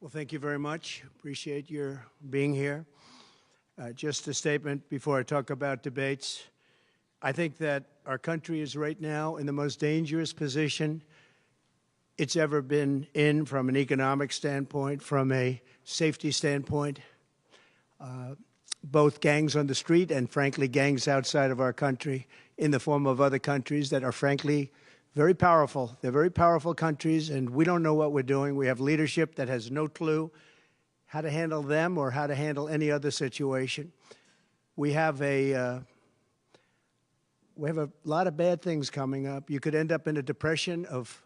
Well, thank you very much. Appreciate your being here. Just a statement before I talk about debates. I think that our country is right now in the most dangerous position it's ever been in from an economic standpoint, from a safety standpoint. Both gangs on the street and, frankly, gangs outside of our country in the form of other countries that are, frankly, very powerful. They're very powerful countries, and we don't know what we're doing. We have leadership that has no clue how to handle them or how to handle any other situation. We have a lot of bad things coming up. You could end up in a depression of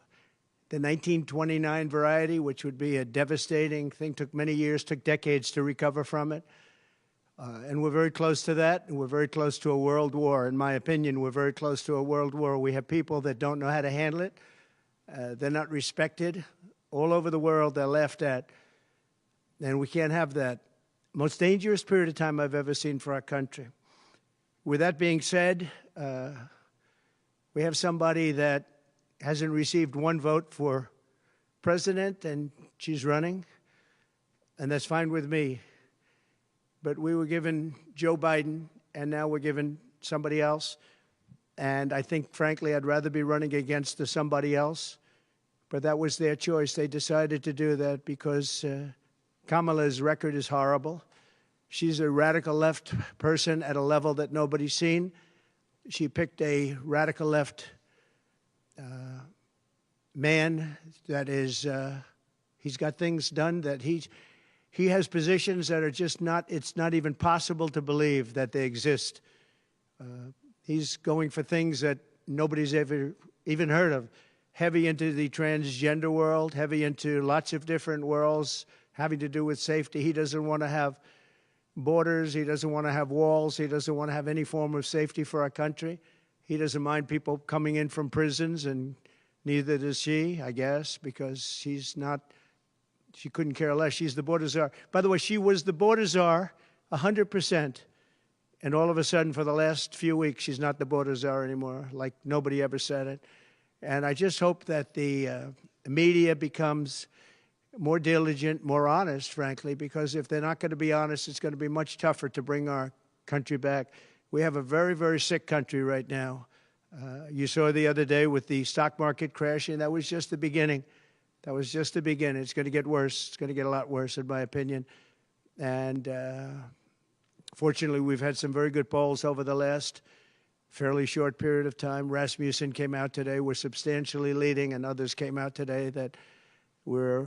the 1929 variety, which would be a devastating thing. Took many years, took decades to recover from it. And we're very close to that, and we're very close to a world war. In my opinion, we're very close to a world war. We have people that don't know how to handle it. They're not respected. All over the world, they're laughed at. And we can't have that. Most dangerous period of time I've ever seen for our country. With that being said, we have somebody that hasn't received one vote for president, and she's running, and that's fine with me. But we were given Joe Biden, and now we're given somebody else. And I think, frankly, I'd rather be running against the somebody else. But that was their choice. They decided to do that because Kamala's record is horrible. She's a radical left person at a level that nobody's seen. She picked a radical left man that is, he's got things done that he has positions that are just not, it's not even possible to believe that they exist. He's going for things that nobody's ever even heard of. Heavy into the transgender world, heavy into lots of different worlds having to do with safety. He doesn't want to have borders. He doesn't want to have walls. He doesn't want to have any form of safety for our country. He doesn't mind people coming in from prisons, and neither does she, I guess, because she's not, she couldn't care less. She's the border czar. By the way, she was the border czar 100%. And all of a sudden, for the last few weeks, she's not the border czar anymore, like nobody ever said it. And I just hope that the media becomes more diligent, more honest, frankly, because if they're not going to be honest, it's going to be much tougher to bring our country back. We have a very, very sick country right now. You saw the other day with the stock market crashing. That was just the beginning. That was just the beginning. It's going to get worse. It's going to get a lot worse, in my opinion. And fortunately, we've had some very good polls over the last fairly short period of time. Rasmussen came out today. We're substantially leading, and others came out today that we're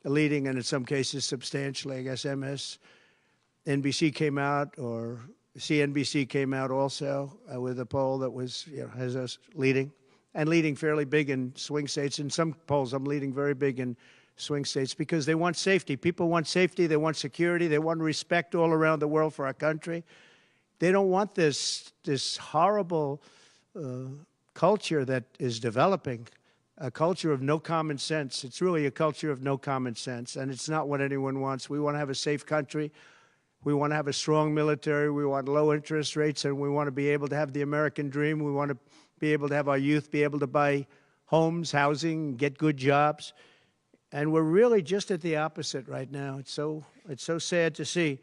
leading, and in some cases substantially. I guess MSNBC came out, or CNBC came out also with a poll that was, has us leading, and leading fairly big in swing states. In some polls, I'm leading very big in swing states because they want safety. People want safety. They want security. They want respect all around the world for our country. They don't want this horrible culture that is developing, a culture of no common sense. It's really a culture of no common sense, and it's not what anyone wants. We want to have a safe country. We want to have a strong military. We want low interest rates, and we want to be able to have the American dream. We want to be able to have our youth be able to buy homes, housing, get good jobs. And we're really just at the opposite right now. It's so sad to see.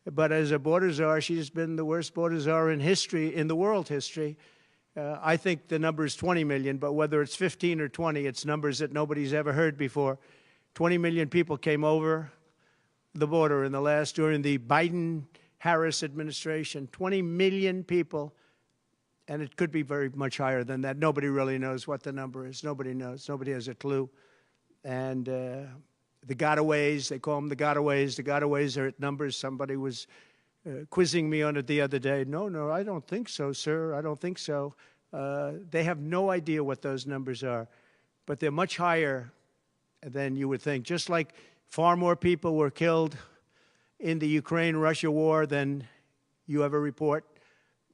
But as a border czar, she's been the worst border czar in history, in the world history. I think the number is 20 million, but whether it's 15 or 20, it's numbers that nobody's ever heard before. 20 million people came over the border during the Biden-Harris administration. 20 million people, and it could be very much higher than that. Nobody really knows what the number is. Nobody knows. Nobody has a clue. And the gotaways, they call them the gotaways. The gotaways are at numbers. Somebody was quizzing me on it the other day. No, I don't think so, sir. I don't think so. They have no idea what those numbers are, but they're much higher than you would think. Just like far more people were killed in the Ukraine-Russia war than you ever report.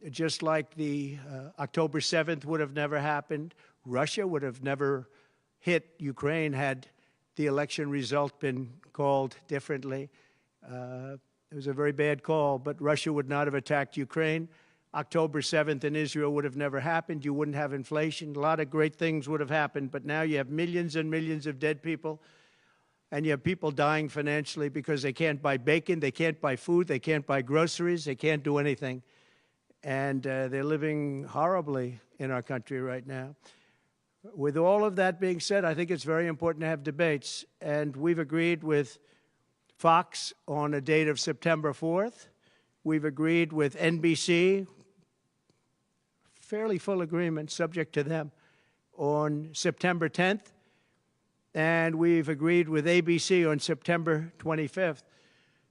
Just like the October 7th would have never happened. Russia would have never hit Ukraine had the election result been called differently. It was a very bad call, but Russia would not have attacked Ukraine. October 7th in Israel would have never happened. You wouldn't have inflation. A lot of great things would have happened, but now you have millions and millions of dead people. and you have people dying financially because they can't buy bacon, they can't buy food, they can't buy groceries, they can't do anything. And they're living horribly in our country right now. With all of that being said, I think it's very important to have debates. And we've agreed with Fox on a date of September 4th. We've agreed with NBC, fairly full agreement, subject to them, on September 10th. And we've agreed with ABC on September 25th.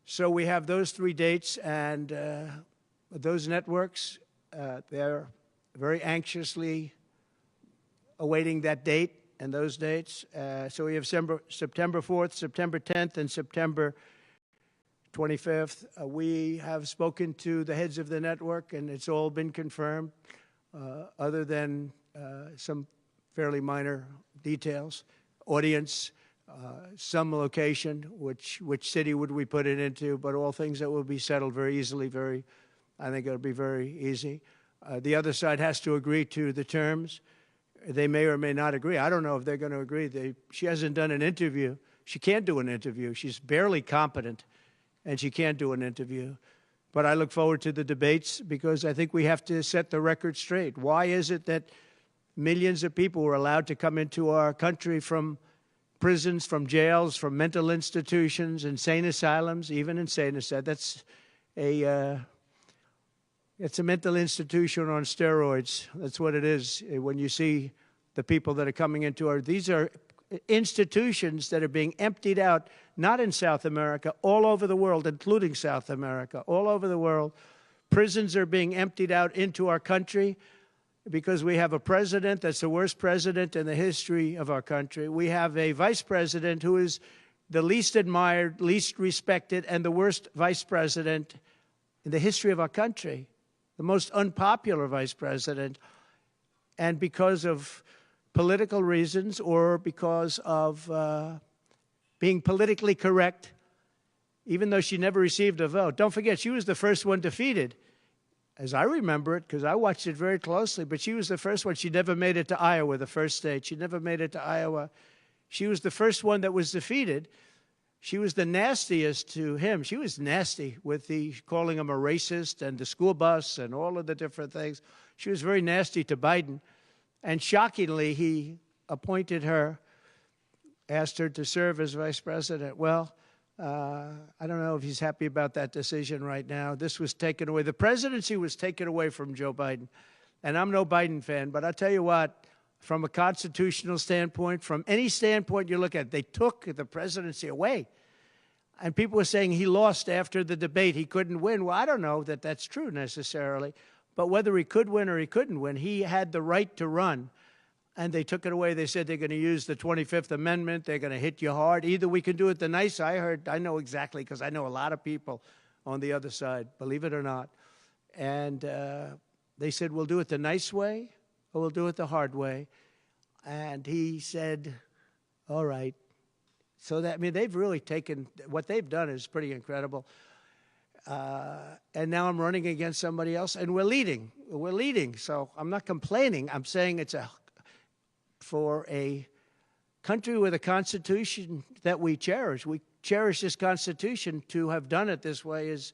So we have those 3 dates, and those networks, they're very anxiously awaiting that date and those dates. So we have September 4th, September 10th, and September 25th. We have spoken to the heads of the network, and it's all been confirmed, other than some fairly minor details. Audience, some location, which city would we put it into, but all things that will be settled very easily, I think it'll be very easy. The other side has to agree to the terms. They may or may not agree. I don't know if they're going to agree. She hasn't done an interview. She can't do an interview. She's barely competent, and she can't do an interview. But I look forward to the debates because I think we have to set the record straight. Why is it that millions of people were allowed to come into our country from prisons, from jails, from mental institutions, insane asylums, even insane asylums? It's a mental institution on steroids. That's what it is. When you see the people that are coming into these are institutions that are being emptied out, not in South America, all over the world, including South America, all over the world. Prisons are being emptied out into our country because we have a president that's the worst president in the history of our country. We have a vice president who is the least admired, least respected, and the worst vice president in the history of our country, the most unpopular vice president. And because of political reasons or because of being politically correct, even though she never received a vote. Don't forget, she was the first one defeated, as I remember it, because I watched it very closely, but she was the first one. She never made it to Iowa, the first state. She never made it to Iowa. She was the first one that was defeated. She was the nastiest to him. She was nasty with calling him a racist and the school bus and all of the different things. She was very nasty to Biden. And shockingly, he appointed her, asked her to serve as vice president. Well, I don't know if he's happy about that decision right now. This was taken away. The presidency was taken away from Joe Biden. And I'm no Biden fan, but I'll tell you what, from a constitutional standpoint, from any standpoint you look at, they took the presidency away. And people were saying he lost after the debate. He couldn't win. Well, I don't know that that's true necessarily. But whether he could win or he couldn't win, he had the right to run. And they took it away. They said they're going to use the 25th Amendment. They're going to hit you hard. Either we can do it the nice. I know exactly, because I know a lot of people on the other side, believe it or not. And they said, we'll do it the nice way or we'll do it the hard way. And he said, all right. So that, I mean, they've really taken, what they've done is pretty incredible. And now I'm running against somebody else, and we're leading. We're leading. So I'm not complaining. I'm saying it's for a country with a constitution that we cherish. We cherish this constitution. To have done it this way is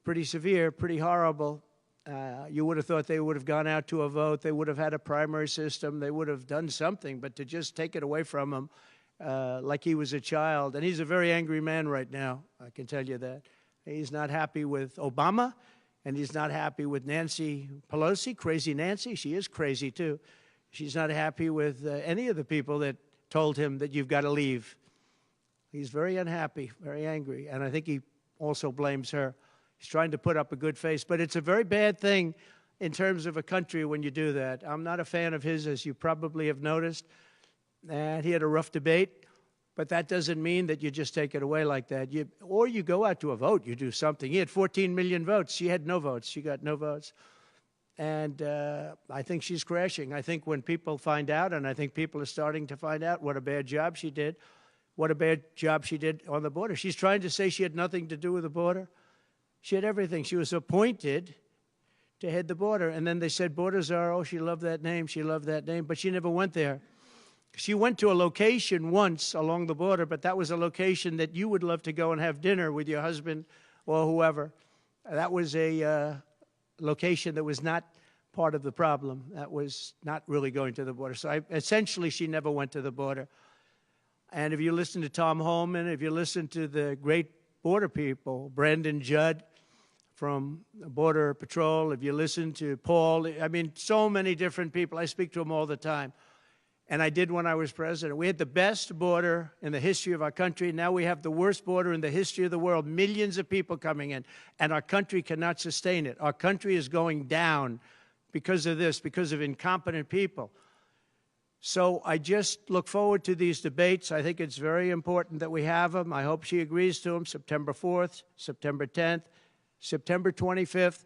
pretty severe, pretty horrible. You would have thought they would have gone out to a vote. They would have had a primary system. They would have done something. But to just take it away from him like he was a child. And he's a very angry man right now, I can tell you that. He's not happy with Obama, and he's not happy with Nancy Pelosi, crazy Nancy. She is crazy, too. She's not happy with any of the people that told him that you've got to leave. He's very unhappy, very angry, and I think he also blames her. He's trying to put up a good face, but it's a very bad thing in terms of a country when you do that. I'm not a fan of his, as you probably have noticed, and he had a rough debate, but that doesn't mean that you just take it away like that. Or you go out to a vote, you do something. He had 14 million votes. She had no votes. She got no votes. And I think she's crashing. I think when people find out, and I think people are starting to find out what a bad job she did, what a bad job she did on the border. She's trying to say she had nothing to do with the border. She had everything. She was appointed to head the border. And then they said, border czar, oh, she loved that name, but she never went there. She went to a location once along the border, but that was a location that you would love to go and have dinner with your husband or whoever. That was a location that was not part of the problem. That was not really going to the border. So essentially, she never went to the border. And if you listen to Tom Holman, if you listen to the great border people, Brandon Judd from Border Patrol, if you listen to Paul, I mean, so many different people. I speak to them all the time. And I did when I was president. We had the best border in the history of our country. Now we have the worst border in the history of the world. Millions of people coming in, and our country cannot sustain it. Our country is going down because of this, because of incompetent people. So I just look forward to these debates. I think it's very important that we have them. I hope she agrees to them, September 4th, September 10th, September 25th.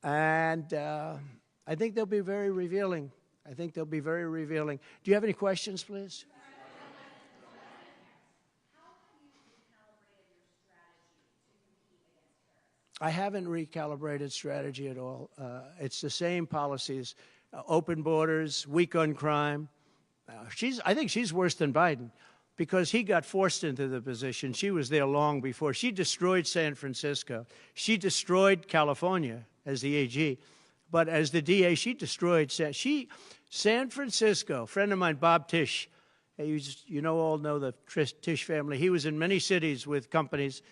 And I think they'll be very revealing. I think they'll be very revealing. Do you have any questions, please? I haven't recalibrated strategy at all. It's the same policies, open borders, weak on crime. I think she's worse than Biden because he got forced into the position. She was there long before. She destroyed San Francisco. She destroyed California as the AG. But as the DA, she destroyed San Francisco. A friend of mine, Bob Tisch, all know the Tisch family. He was in many cities with companies.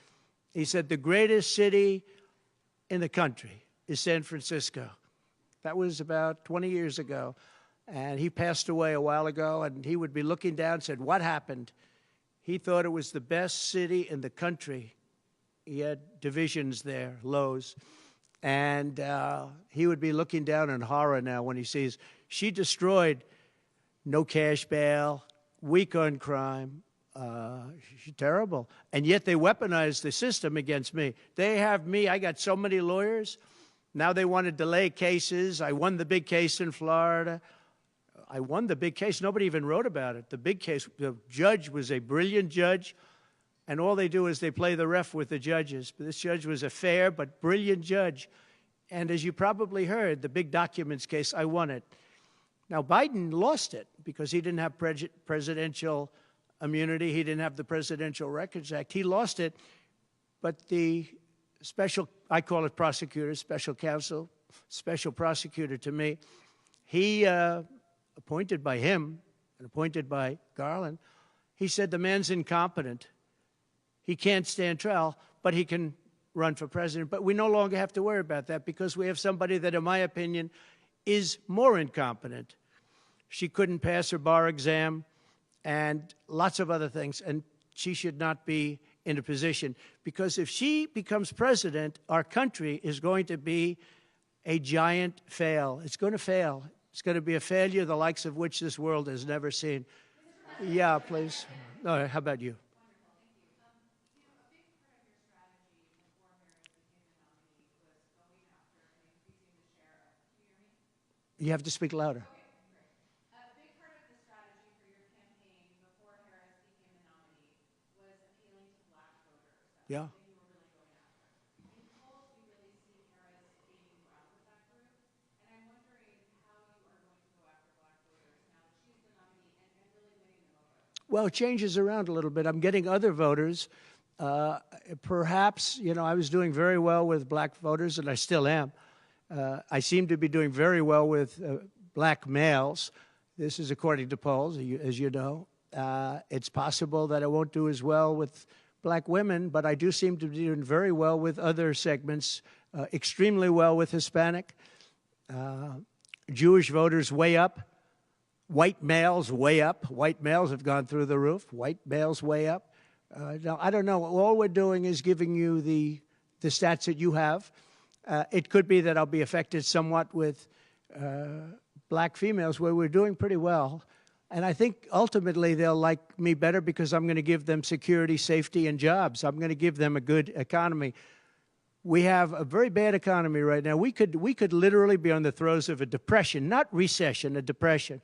He said the greatest city in the country is San Francisco. That was about 20 years ago. And he passed away a while ago, and he would be looking down and said, what happened? He thought it was the best city in the country. He had divisions there, Lowe's. And he would be looking down in horror now when he sees she destroyed no cash bail, weak on crime. She's terrible. And yet they weaponized the system against me. They have me. I got so many lawyers. Now they want to delay cases. I won the big case in Florida. I won the big case. Nobody even wrote about it. The big case, the judge was a brilliant judge. And all they do is they play the ref with the judges. But this judge was a fair but brilliant judge. And as you probably heard, the big documents case, I won it. Now, Biden lost it because he didn't have presidential immunity. He didn't have the Presidential Records Act. He lost it. But the special, I call it prosecutor, special counsel, special prosecutor to me, he, appointed by him and appointed by Garland, he said the man's incompetent. He can't stand trial, but he can run for president. But we no longer have to worry about that because we have somebody that, in my opinion, is more incompetent. She couldn't pass her bar exam and lots of other things, and she should not be in a position. Because if she becomes president, our country is going to be a giant fail. It's going to fail. It's going to be a failure the likes of which this world has never seen. Yeah, please. No, how about you? You have to speak louder. Okay, a big part of the strategy for your campaign before Harris became the nominee was appealing to black voters. Yeah. Something you were really going after. In polls, we really see Harris gaining ground with that group. And I'm wondering how you are going to go after black voters now that she's the nominee and really winning them over. Well, it changes around a little bit. I'm getting other voters. Perhaps, I was doing very well with black voters, and I still am. I seem to be doing very well with black males. This is according to polls, as you know. It's possible that I won't do as well with black women, but I do seem to be doing very well with other segments, extremely well with Hispanic. Jewish voters way up. White males way up. White males have gone through the roof. White males way up. Now, I don't know. All we're doing is giving you the stats that you have. It could be that I'll be affected somewhat with black females where we're doing pretty well. And I think ultimately they'll like me better because I'm going to give them security, safety, and jobs. I'm going to give them a good economy. We have a very bad economy right now. We could literally be on the throes of a depression, not recession, a depression.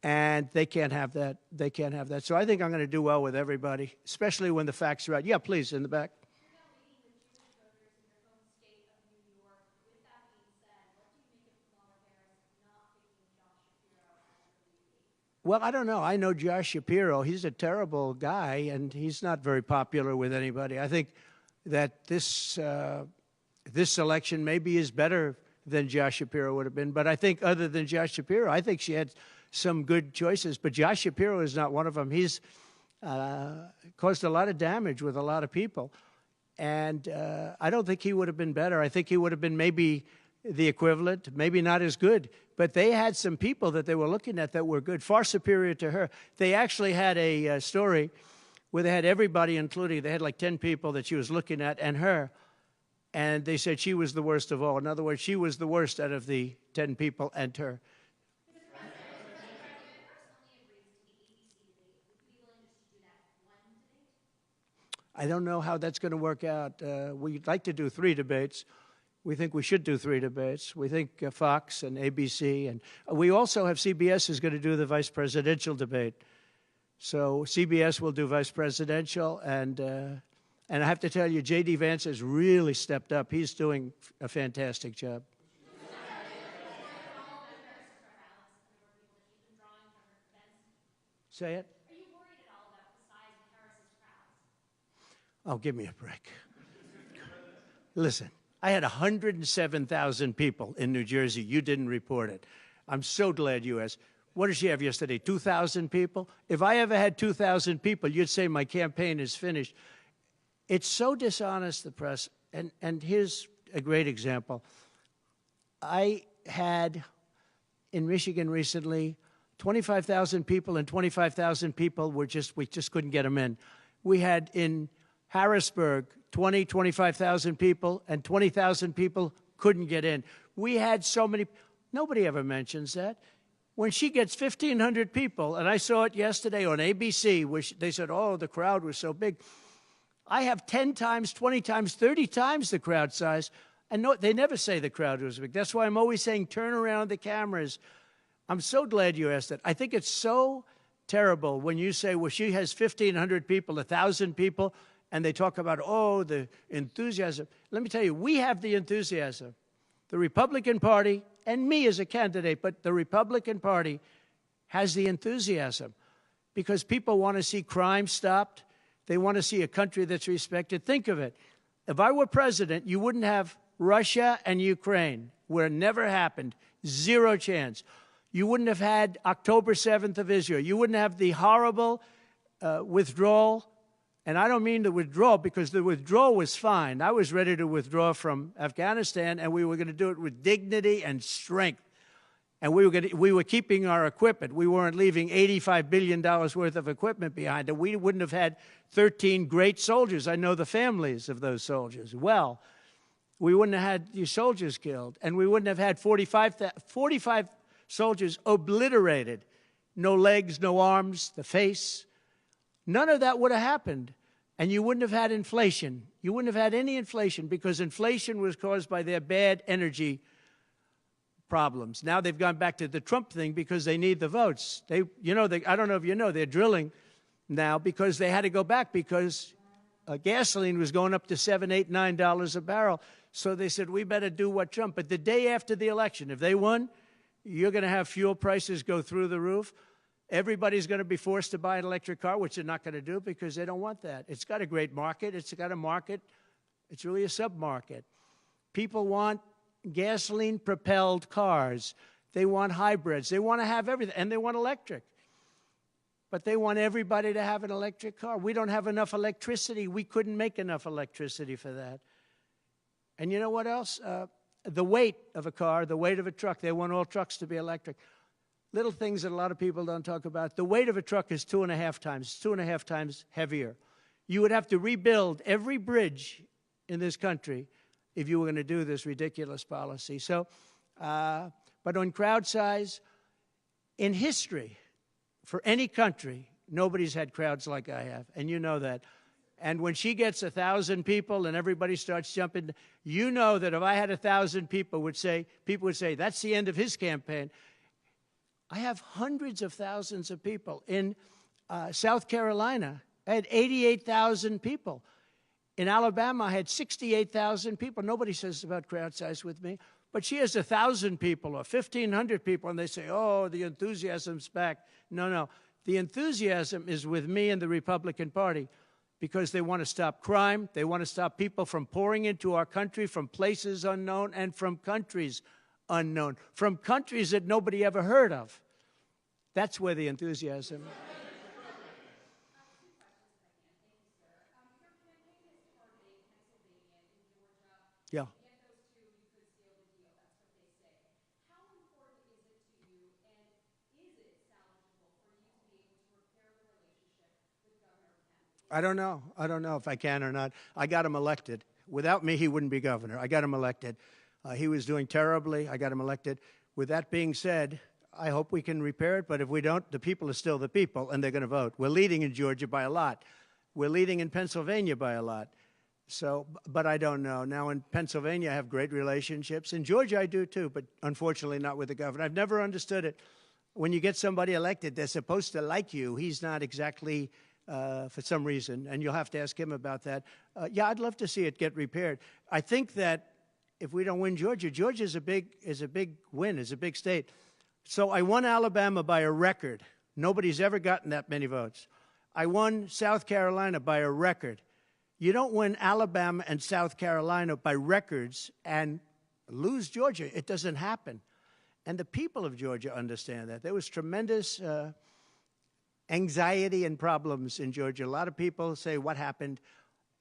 And they can't have that. They can't have that. So I think I'm going to do well with everybody, especially when the facts are right. Yeah, please, in the back. Well, I don't know. I know Josh Shapiro. He's a terrible guy, and he's not very popular with anybody. I think that this election maybe is better than Josh Shapiro would have been. But I think other than Josh Shapiro, I think she had some good choices. But Josh Shapiro is not one of them. He's caused a lot of damage with a lot of people. And I don't think he would have been better. I think he would have been maybe the equivalent, maybe not as good. But they had some people that they were looking at that were good, far superior to her. They actually had a story where they had everybody, including, they had like 10 people that she was looking at and her. And they said she was the worst of all. In other words, she was the worst out of the 10 people and her. I don't know how that's going to work out. We'd like to do 3 debates. We think we should do 3 debates. We think Fox and ABC. And we also have CBS is going to do the vice presidential debate. So CBS will do vice presidential. And I have to tell you, J.D. Vance has really stepped up. He's doing a fantastic job. Say it. Are you worried at all about the size of Harris's crowds? Oh, give me a break. Listen, I had 107,000 people in New Jersey. You didn't report it. I'm so glad you asked. What did she have yesterday, 2,000 people? If I ever had 2,000 people, you'd say my campaign is finished. It's so dishonest, the press. And here's a great example. I had in Michigan recently 25,000 people, and 25,000 people we just couldn't get them in. We had in Harrisburg 25,000 people, and 20,000 people couldn't get in. We had so many. Nobody ever mentions that. When she gets 1,500 people, and I saw it yesterday on ABC, where they said, oh, the crowd was so big. I have 10 times, 20 times, 30 times the crowd size, and no, they never say the crowd was big. That's why I'm always saying turn around the cameras. I'm so glad you asked that. I think it's so terrible when you say, well, she has 1,500 people, 1,000 people, and they talk about, oh, the enthusiasm. Let me tell you, we have the enthusiasm. The Republican Party, and me as a candidate, but the Republican Party has the enthusiasm because people want to see crime stopped. They want to see a country that's respected. Think of it. If I were president, you wouldn't have Russia and Ukraine, where it never happened. 0 chance. You wouldn't have had October 7th of Israel. You wouldn't have the horrible withdrawal. And I don't mean the withdrawal, because the withdrawal was fine. I was ready to withdraw from Afghanistan, and we were going to do it with dignity and strength. And we were keeping our equipment. We weren't leaving $85 billion worth of equipment behind. And we wouldn't have had 13 great soldiers. I know the families of those soldiers well. We wouldn't have had these soldiers killed. And we wouldn't have had 45 soldiers obliterated. No legs, no arms, the face. None of that would have happened. And you wouldn't have had inflation. You wouldn't have had any inflation, because inflation was caused by their bad energy problems. Now they've gone back to the Trump thing because they need the votes. I don't know if you know, they're drilling now because they had to go back because gasoline was going up to $7, $8, $9 a barrel. So they said, we better do what Trump. But the day after the election, if they won, you're going to have fuel prices go through the roof. Everybody's going to be forced to buy an electric car, which they're not going to do because they don't want that. It's got a great market. It's got a market. It's really a sub-market. People want gasoline-propelled cars. They want hybrids. They want to have everything, and they want electric. But they want everybody to have an electric car. We don't have enough electricity. We couldn't make enough electricity for that. And you know what else? The weight of a car, the weight of a truck. They want all trucks to be electric. Little things that a lot of people don't talk about. The weight of a truck is 2.5 times heavier. You would have to rebuild every bridge in this country if you were going to do this ridiculous policy. So, but on crowd size, in history, for any country, nobody's had crowds like I have, and you know that. And when she gets 1,000 people and everybody starts jumping, you know that if I had 1,000 people would say, that's the end of his campaign. I have hundreds of thousands of people. In South Carolina, I had 88,000 people. In Alabama, I had 68,000 people. Nobody says about crowd size with me. But she has 1,000 people or 1,500 people, and they say, oh, the enthusiasm's back. No, no. The enthusiasm is with me and the Republican Party because they want to stop crime. They want to stop people from pouring into our country from places unknown and from countries unknown, from countries that nobody ever heard of. That's where the enthusiasm is. Yeah. Get those two, you could seal the deal. That's what they say. How important is it to you, and is it salvageable for you to be able to repair the relationship with Governor Kemp? I don't know. I don't know if I can or not. I got him elected. Without me, he wouldn't be governor. I got him elected. He was doing terribly. I got him elected. With that being said, I hope we can repair it, but if we don't, the people are still the people, and they're going to vote. We're leading in Georgia by a lot. We're leading in Pennsylvania by a lot. So, but I don't know. Now, in Pennsylvania, I have great relationships. In Georgia, I do too, but unfortunately not with the governor. I've never understood it. When you get somebody elected, they're supposed to like you. He's not exactly, for some reason, and you'll have to ask him about that. Yeah, I'd love to see it get repaired. I think that if we don't win Georgia, Georgia is a big win, is a big state. So I won Alabama by a record. Nobody's ever gotten that many votes. I won South Carolina by a record. You don't win Alabama and South Carolina by records and lose Georgia. It doesn't happen. And the people of Georgia understand that. There was tremendous anxiety and problems in Georgia. A lot of people say, what happened?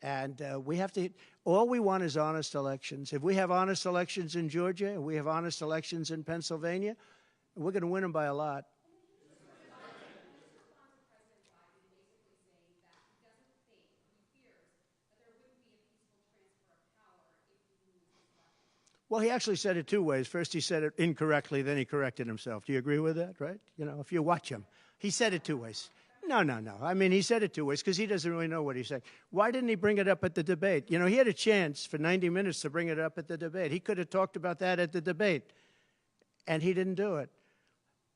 And we have to, all we want is honest elections. If we have honest elections in Georgia, and we have honest elections in Pennsylvania, we're going to win them by a lot. Well, he actually said it two ways. First, he said it incorrectly, then he corrected himself. Do you agree with that, right? You know, if you watch him, he said it two ways. No. I mean, he said it two ways because he doesn't really know what he's saying. Why didn't he bring it up at the debate? You know, he had a chance for 90 minutes to bring it up at the debate. He could have talked about that at the debate, and he didn't do it.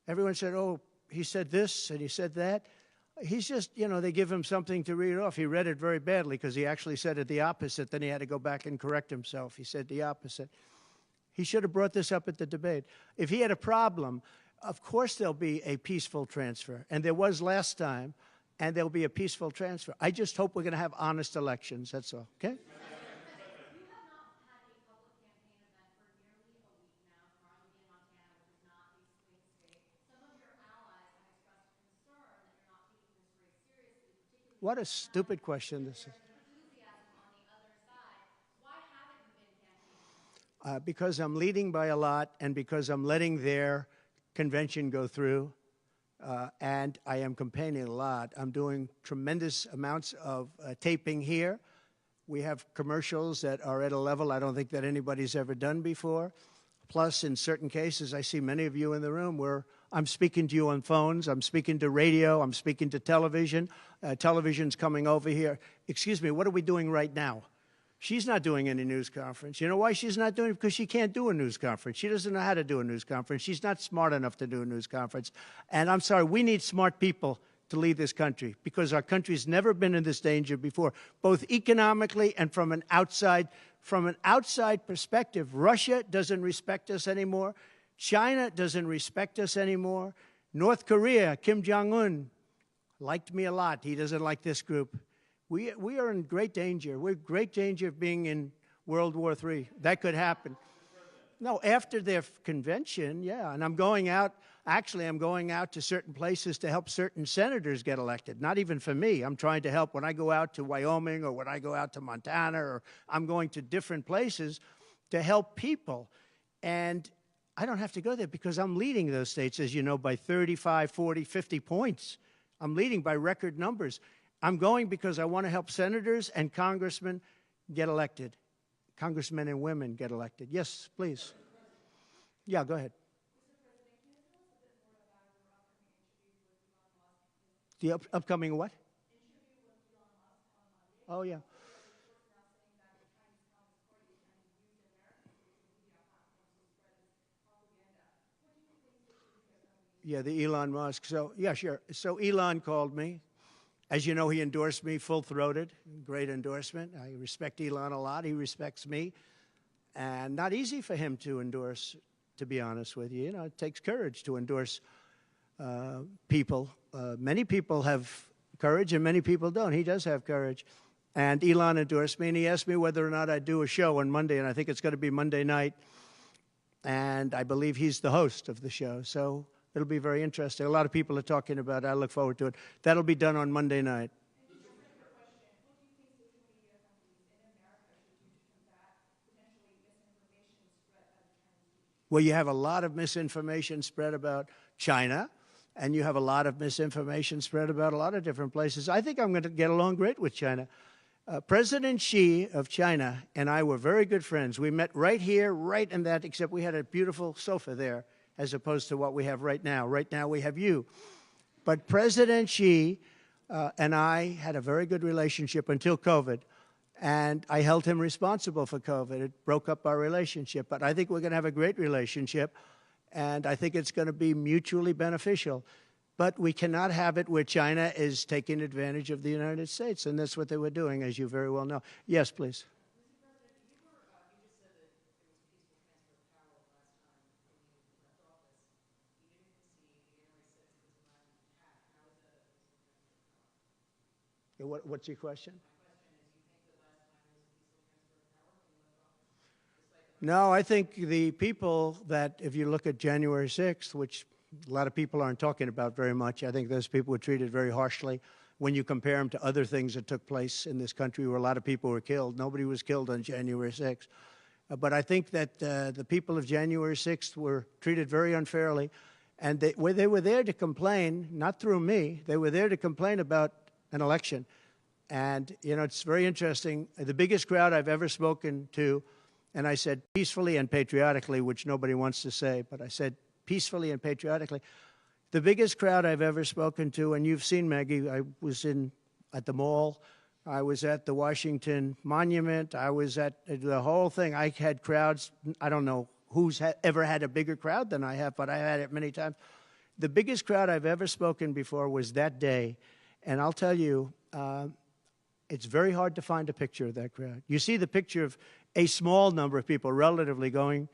Everyone said, oh, he said this and he said that. He's just, you know, they give him something to read off. He read it very badly because he actually said it the opposite. Then he had to go back and correct himself. He said the opposite. He should have brought this up at the debate. If he had a problem, of course there'll be a peaceful transfer. And there was last time, and there'll be a peaceful transfer. I just hope we're going to have honest elections. That's all, okay? You have not had a public campaign event for nearly a week now, currently in Montana, which is not a swing state. Some of your allies have expressed concern that you're not taking this race seriously, particularly... What a stupid question this is. Because I'm leading by a lot and because I'm letting their convention go through, and I am campaigning a lot. I'm doing tremendous amounts of taping here. We have commercials that are at a level I don't think that anybody's ever done before. Plus, in certain cases, I see many of you in the room where I'm speaking to you on phones, I'm speaking to radio, I'm speaking to television. Television's coming over here. Excuse me, what are we doing right now? She's not doing any news conference. You know why she's not doing it? Because she can't do a news conference. She doesn't know how to do a news conference. She's not smart enough to do a news conference. And I'm sorry, we need smart people to lead this country because our country's never been in this danger before, both economically and from an outside perspective. Russia doesn't respect us anymore. China doesn't respect us anymore. North Korea, Kim Jong-un, liked me a lot. He doesn't like this group. We are in great danger. We're in great danger of being in World War III. That could happen. No, after their convention, yeah. And I'm going out, actually, I'm going out to certain places to help certain senators get elected. Not even for me. I'm trying to help when I go out to Wyoming or when I go out to Montana, or I'm going to different places to help people. And I don't have to go there because I'm leading those states, as you know, by 35, 40, 50 points. I'm leading by record numbers. I'm going because I want to help senators and congressmen get elected. Congressmen and women get elected. Yes, please. Yeah, go ahead. The upcoming what? Oh, yeah. Yeah, the Elon Musk. So, yeah, sure. So Elon called me. As you know, he endorsed me full-throated. Great endorsement. I respect Elon a lot. He respects me. and not easy for him to endorse, to be honest with you. You know, it takes courage to endorse people. Many people have courage and many people don't. He does have courage. And Elon endorsed me, and he asked me whether or not I'd do a show on Monday, and I think it's going to be Monday night. And I believe he's the host of the show, so it'll be very interesting. A lot of people are talking about it. I look forward to it. That'll be done on Monday night. And just a quick question, what do you think social media companies in America should do to combat potentially misinformation spread by the Chinese people? Well, you have a lot of misinformation spread about China, and you have a lot of misinformation spread about a lot of different places. I think I'm going to get along great with China. President Xi of China and I were very good friends. We met right here, right in that, except we had a beautiful sofa there, as opposed to what we have right now. Right now we have you. But President Xi and I had a very good relationship until COVID, and I held him responsible for COVID. It broke up our relationship, but I think we're going to have a great relationship, and I think it's going to be mutually beneficial. But we cannot have it where China is taking advantage of the United States, and that's what they were doing, as you very well know. Yes, please. Mr. President, you just said that there was peaceful transfer of power last time when you left office. You didn't concede January 6th was a violent attack. How is that a peaceful transfer of power? What's your question? My question is, you think that last time there was a peaceful transfer of power when you left office? Despite the No, I think the people that, if you look at January 6th, which a lot of people aren't talking about very much, I think those people were treated very harshly when you compare them to other things that took place in this country where a lot of people were killed. Nobody was killed on January 6th. But I think that the people of January 6th were treated very unfairly, and they were there to complain, not through me, they were there to complain about an election. And, you know, it's very interesting. The biggest crowd I've ever spoken to, and I said peacefully and patriotically, which nobody wants to say, but I said peacefully and patriotically. The biggest crowd I've ever spoken to, and you've seen, Maggie, I was at the mall, I was at the Washington Monument, I was at the whole thing. I had crowds, I don't know who's ever had a bigger crowd than I have, but I had it many times. The biggest crowd I've ever spoken before was that day, and I'll tell you, it's very hard to find a picture of that crowd. You see the picture of a small number of people relatively going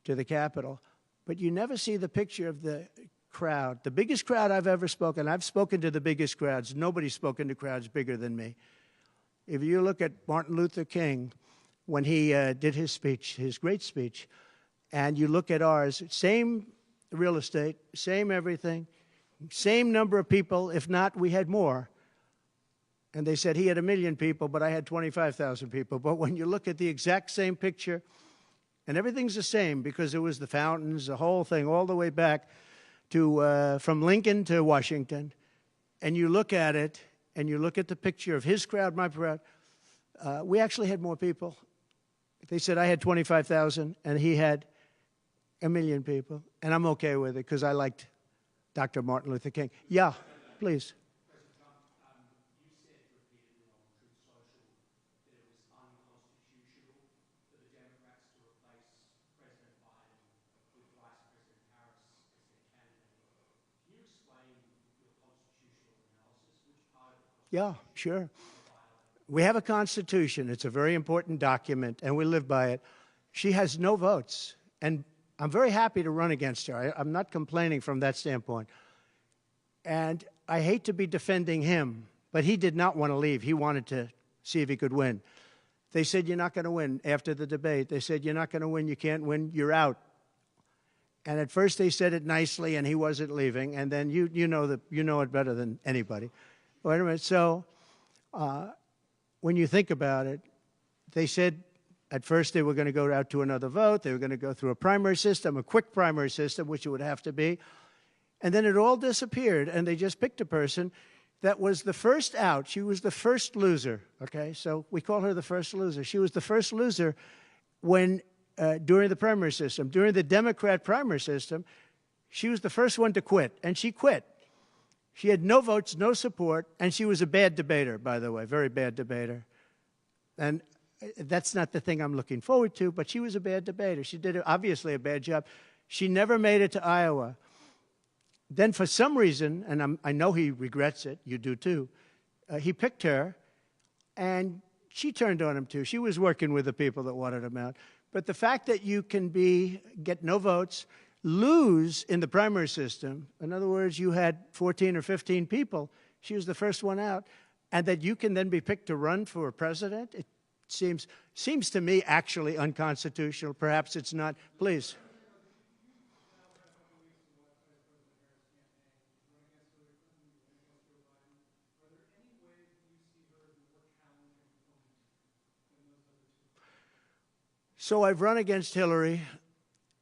to the Capitol, but you never see the picture of the crowd. The biggest crowd I've ever spoken, I've spoken to the biggest crowds. Nobody's spoken to crowds bigger than me. If you look at Martin Luther King, when he did his speech, his great speech, and you look at ours, same real estate, same everything, same number of people, if not, we had more. And they said he had 1 million people, but I had 25,000 people. But when you look at the exact same picture, and everything's the same because it was the fountains, the whole thing, all the way back to from Lincoln to Washington. And you look at it, and you look at the picture of his crowd, my crowd. We actually had more people. They said I had 25,000, and he had 1 million people. And I'm okay with it because I liked Dr. Martin Luther King. Yeah, please. Yeah, sure. We have a Constitution. It's a very important document, and we live by it. She has no votes, and I'm very happy to run against her. I'm not complaining from that standpoint. And I hate to be defending him, but he did not want to leave. He wanted to see if he could win. They said, you're not going to win. After the debate, they said, you're not going to win. You can't win. You're out. And at first they said it nicely, and he wasn't leaving. And then you know it better than anybody. Wait a minute. So when you think about it, they said at first they were going to go out to another vote. They were going to go through a primary system, a quick primary system, which it would have to be. And then it all disappeared, and they just picked a person that was the first out. She was the first loser, okay? So we call her the first loser. She was the first loser when during the primary system. During the Democrat primary system, she was the first one to quit, and she quit. She had no votes, no support, and she was a bad debater, by the way, very bad debater. And that's not the thing I'm looking forward to, but she was a bad debater. She did obviously a bad job. She never made it to Iowa. Then for some reason, and I know he regrets it, you do too, he picked her, and she turned on him too. She was working with the people that wanted him out. But the fact that you can get no votes, lose in the primary system, in other words, you had 14 or 15 people, she was the first one out, and that you can then be picked to run for president, it seems to me actually unconstitutional. Perhaps it's not. Please. So I've run against Hillary,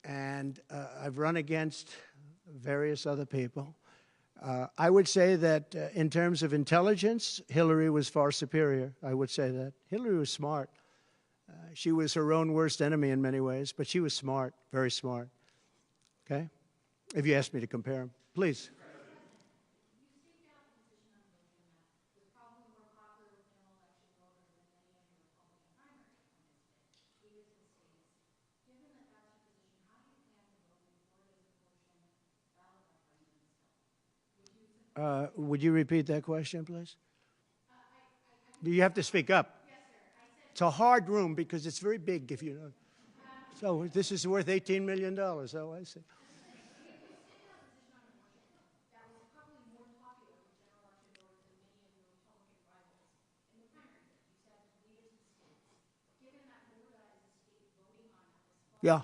and I've run against various other people. I would say that in terms of intelligence, Hillary was far superior. I would say that. Hillary was smart. She was her own worst enemy in many ways, but she was smart, very smart. Okay? If you ask me to compare them. Please. Would you repeat that question, please? You have to speak up. Yes, sir. It's a hard room because it's very big, if you know. So this is worth $18 million. Oh, I see. Yeah.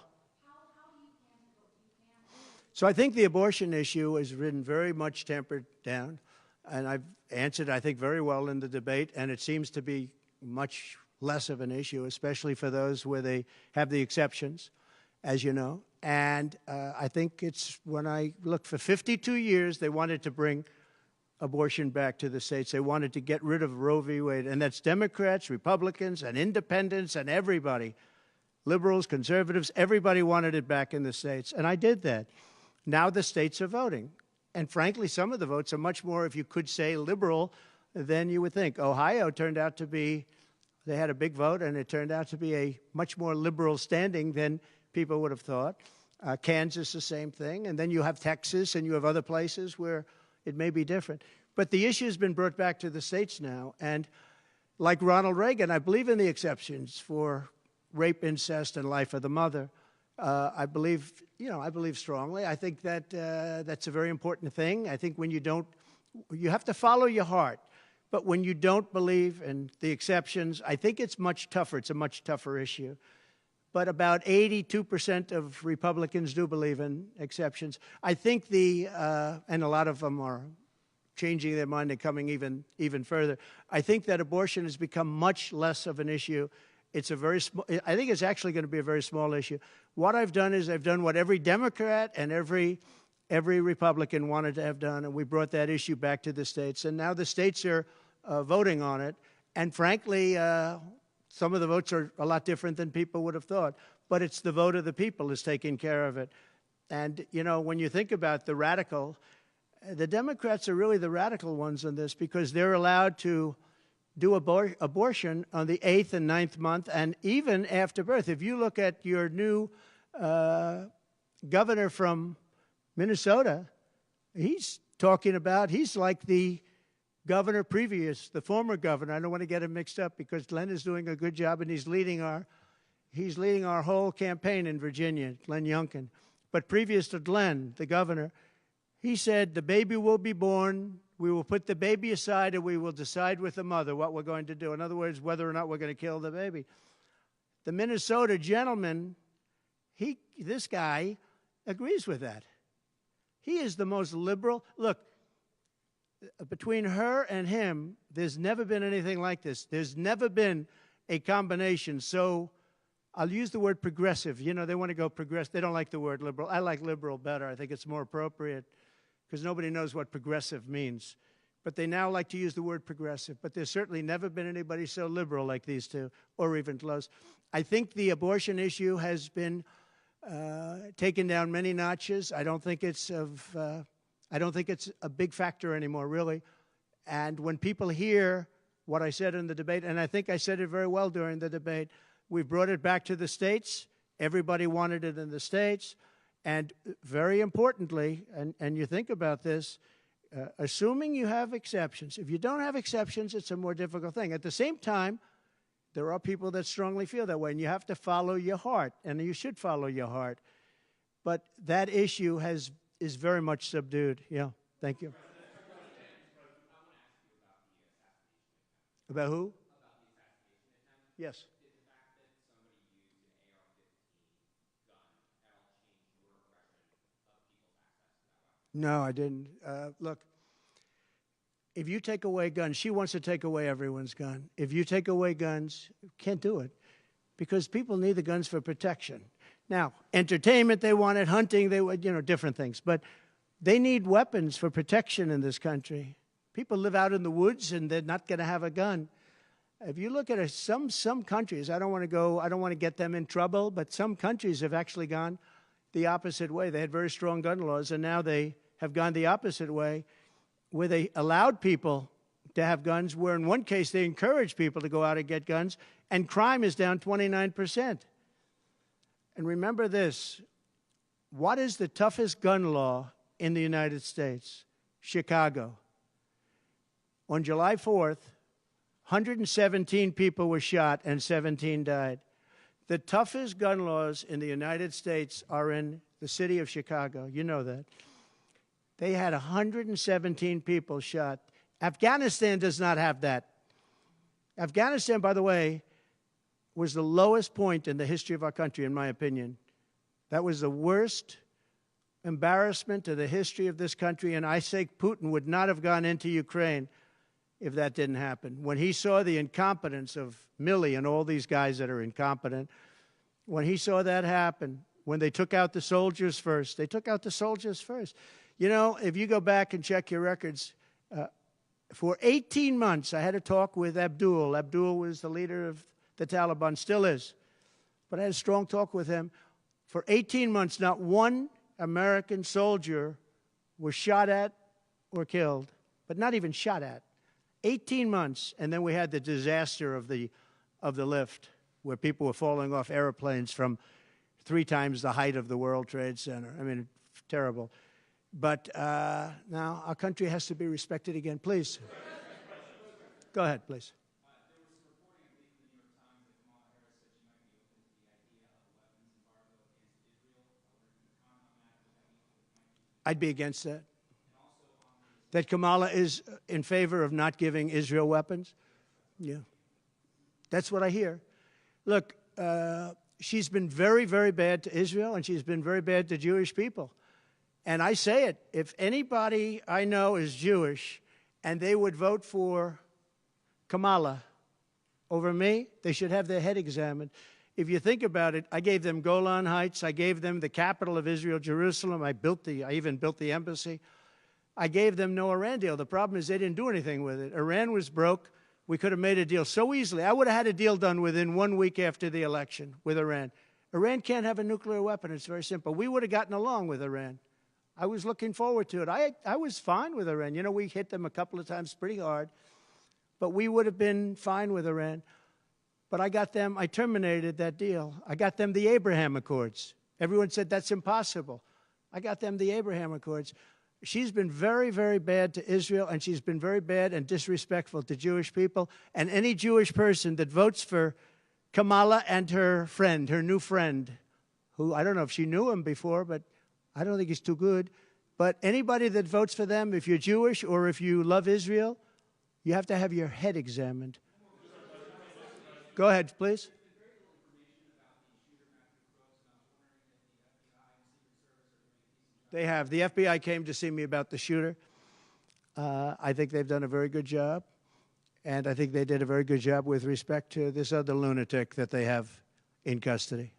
So I think the abortion issue has been very much tempered down, and I've answered, I think, very well in the debate, and it seems to be much less of an issue, especially for those where they have the exceptions, as you know. And I think it's when I look for 52 years, they wanted to bring abortion back to the states. They wanted to get rid of Roe v. Wade, and that's Democrats, Republicans, and independents, and everybody. Liberals, conservatives, everybody wanted it back in the states, and I did that. Now the states are voting. And frankly, some of the votes are much more, if you could say, liberal than you would think. Ohio turned out to be, they had a big vote, and it turned out to be a much more liberal standing than people would have thought. Kansas, the same thing. And then you have Texas, and you have other places where it may be different. But the issue has been brought back to the states now. And like Ronald Reagan, I believe in the exceptions for rape, incest, and life of the mother. I believe strongly. I think that that's a very important thing. I think when you have to follow your heart. But when you don't believe in the exceptions, I think it's much tougher. It's a much tougher issue. But about 82% of Republicans do believe in exceptions. I think and a lot of them are changing their mind and coming even further. I think that abortion has become much less of an issue. It's a very small, I think it's actually going to be a very small issue. What I've done is I've done what every Democrat and every Republican wanted to have done, and we brought that issue back to the states. And now the states are voting on it. And frankly, some of the votes are a lot different than people would have thought. But it's the vote of the people is taking care of it. And, you know, when you think about the Democrats are really the radical ones on this because they're allowed to do abortion on the 8th and 9th month and even after birth. If you look at your new governor from Minnesota, he's like the governor previous, the former governor. I don't want to get him mixed up because Glenn is doing a good job and he's leading our whole campaign in Virginia, Glenn Youngkin. But previous to Glenn, the governor, he said the baby will be born. We will put the baby aside and we will decide with the mother what we're going to do. In other words, whether or not we're going to kill the baby. The Minnesota gentleman, this guy agrees with that. He is the most liberal. Look, between her and him, there's never been anything like this. There's never been a combination. So I'll use the word progressive. You know, they want to go progressive. They don't like the word liberal. I like liberal better. I think it's more appropriate because nobody knows what progressive means. But they now like to use the word progressive. But there's certainly never been anybody so liberal like these two, or even close. I think the abortion issue has been taken down many notches. I don't think it's a big factor anymore, really. And when people hear what I said in the debate, and I think I said it very well during the debate, we brought it back to the states. Everybody wanted it in the states. And very importantly, and you think about this, assuming you have exceptions. If you don't have exceptions, it's a more difficult thing. At the same time, There are people that strongly feel that way, and you have to follow your heart, and you should follow your heart. But that issue is very much subdued. Yeah, thank you. About who? Yes. No, I didn't. Look, if you take away guns, she wants to take away everyone's gun. If you take away guns, can't do it because people need the guns for protection. Now, entertainment, they want it, hunting, they want, different things. But they need weapons for protection in this country. People live out in the woods and they're not going to have a gun. If you look at some countries, I don't want to get them in trouble, but some countries have actually gone the opposite way. They had very strong gun laws, and now they have gone the opposite way, where they allowed people to have guns, where in one case they encouraged people to go out and get guns, and crime is down 29%. And remember this, what is the toughest gun law in the United States? Chicago. On July 4th, 117 people were shot and 17 died. The toughest gun laws in the United States are in the city of Chicago. You know that. They had 117 people shot. Afghanistan does not have that. Afghanistan, by the way, was the lowest point in the history of our country, in my opinion. That was the worst embarrassment to the history of this country, and I say Putin would not have gone into Ukraine if that didn't happen. When he saw the incompetence of Milley and all these guys that are incompetent, when he saw that happen, when they took out the soldiers first, they took out the soldiers first. If you go back and check your records, for 18 months, I had a talk with Abdul. Abdul was the leader of the Taliban, still is. But I had a strong talk with him. For 18 months, not one American soldier was shot at or killed, but not even shot at. 18 months, and then we had the disaster of the lift, where people were falling off airplanes from 3 times the height of the World Trade Center. I mean, terrible. But now our country has to be respected again. Please. Go ahead, please. There was some reporting, I believe, in the New York Times that Kamala Harris said she might be open to the idea of a weapons embargo against Israel. I wonder if you could comment on that. Would that be something that might be? I'd be against that. That Kamala is in favor of not giving Israel weapons? Yeah. That's what I hear. Look, she's been very, very bad to Israel, and she's been very bad to Jewish people. And I say it, if anybody I know is Jewish and they would vote for Kamala over me, they should have their head examined. If you think about it, I gave them Golan Heights. I gave them the capital of Israel, Jerusalem. I even built the embassy. I gave them no Iran deal. The problem is they didn't do anything with it. Iran was broke. We could have made a deal so easily. I would have had a deal done within 1 week after the election with Iran. Iran can't have a nuclear weapon. It's very simple. We would have gotten along with Iran. I was looking forward to it. I was fine with Iran. We hit them a couple of times pretty hard, but we would have been fine with Iran. But I terminated that deal. I got them the Abraham Accords. Everyone said that's impossible. I got them the Abraham Accords. She's been very, very bad to Israel, and she's been very bad and disrespectful to Jewish people. And any Jewish person that votes for Kamala and her friend, her new friend, who I don't know if she knew him before, but I don't think he's too good. But anybody that votes for them, if you're Jewish or if you love Israel, you have to have your head examined. Go ahead, please. They have. The FBI came to see me about the shooter. I think they've done a very good job. And I think they did a very good job with respect to this other lunatic that they have in custody.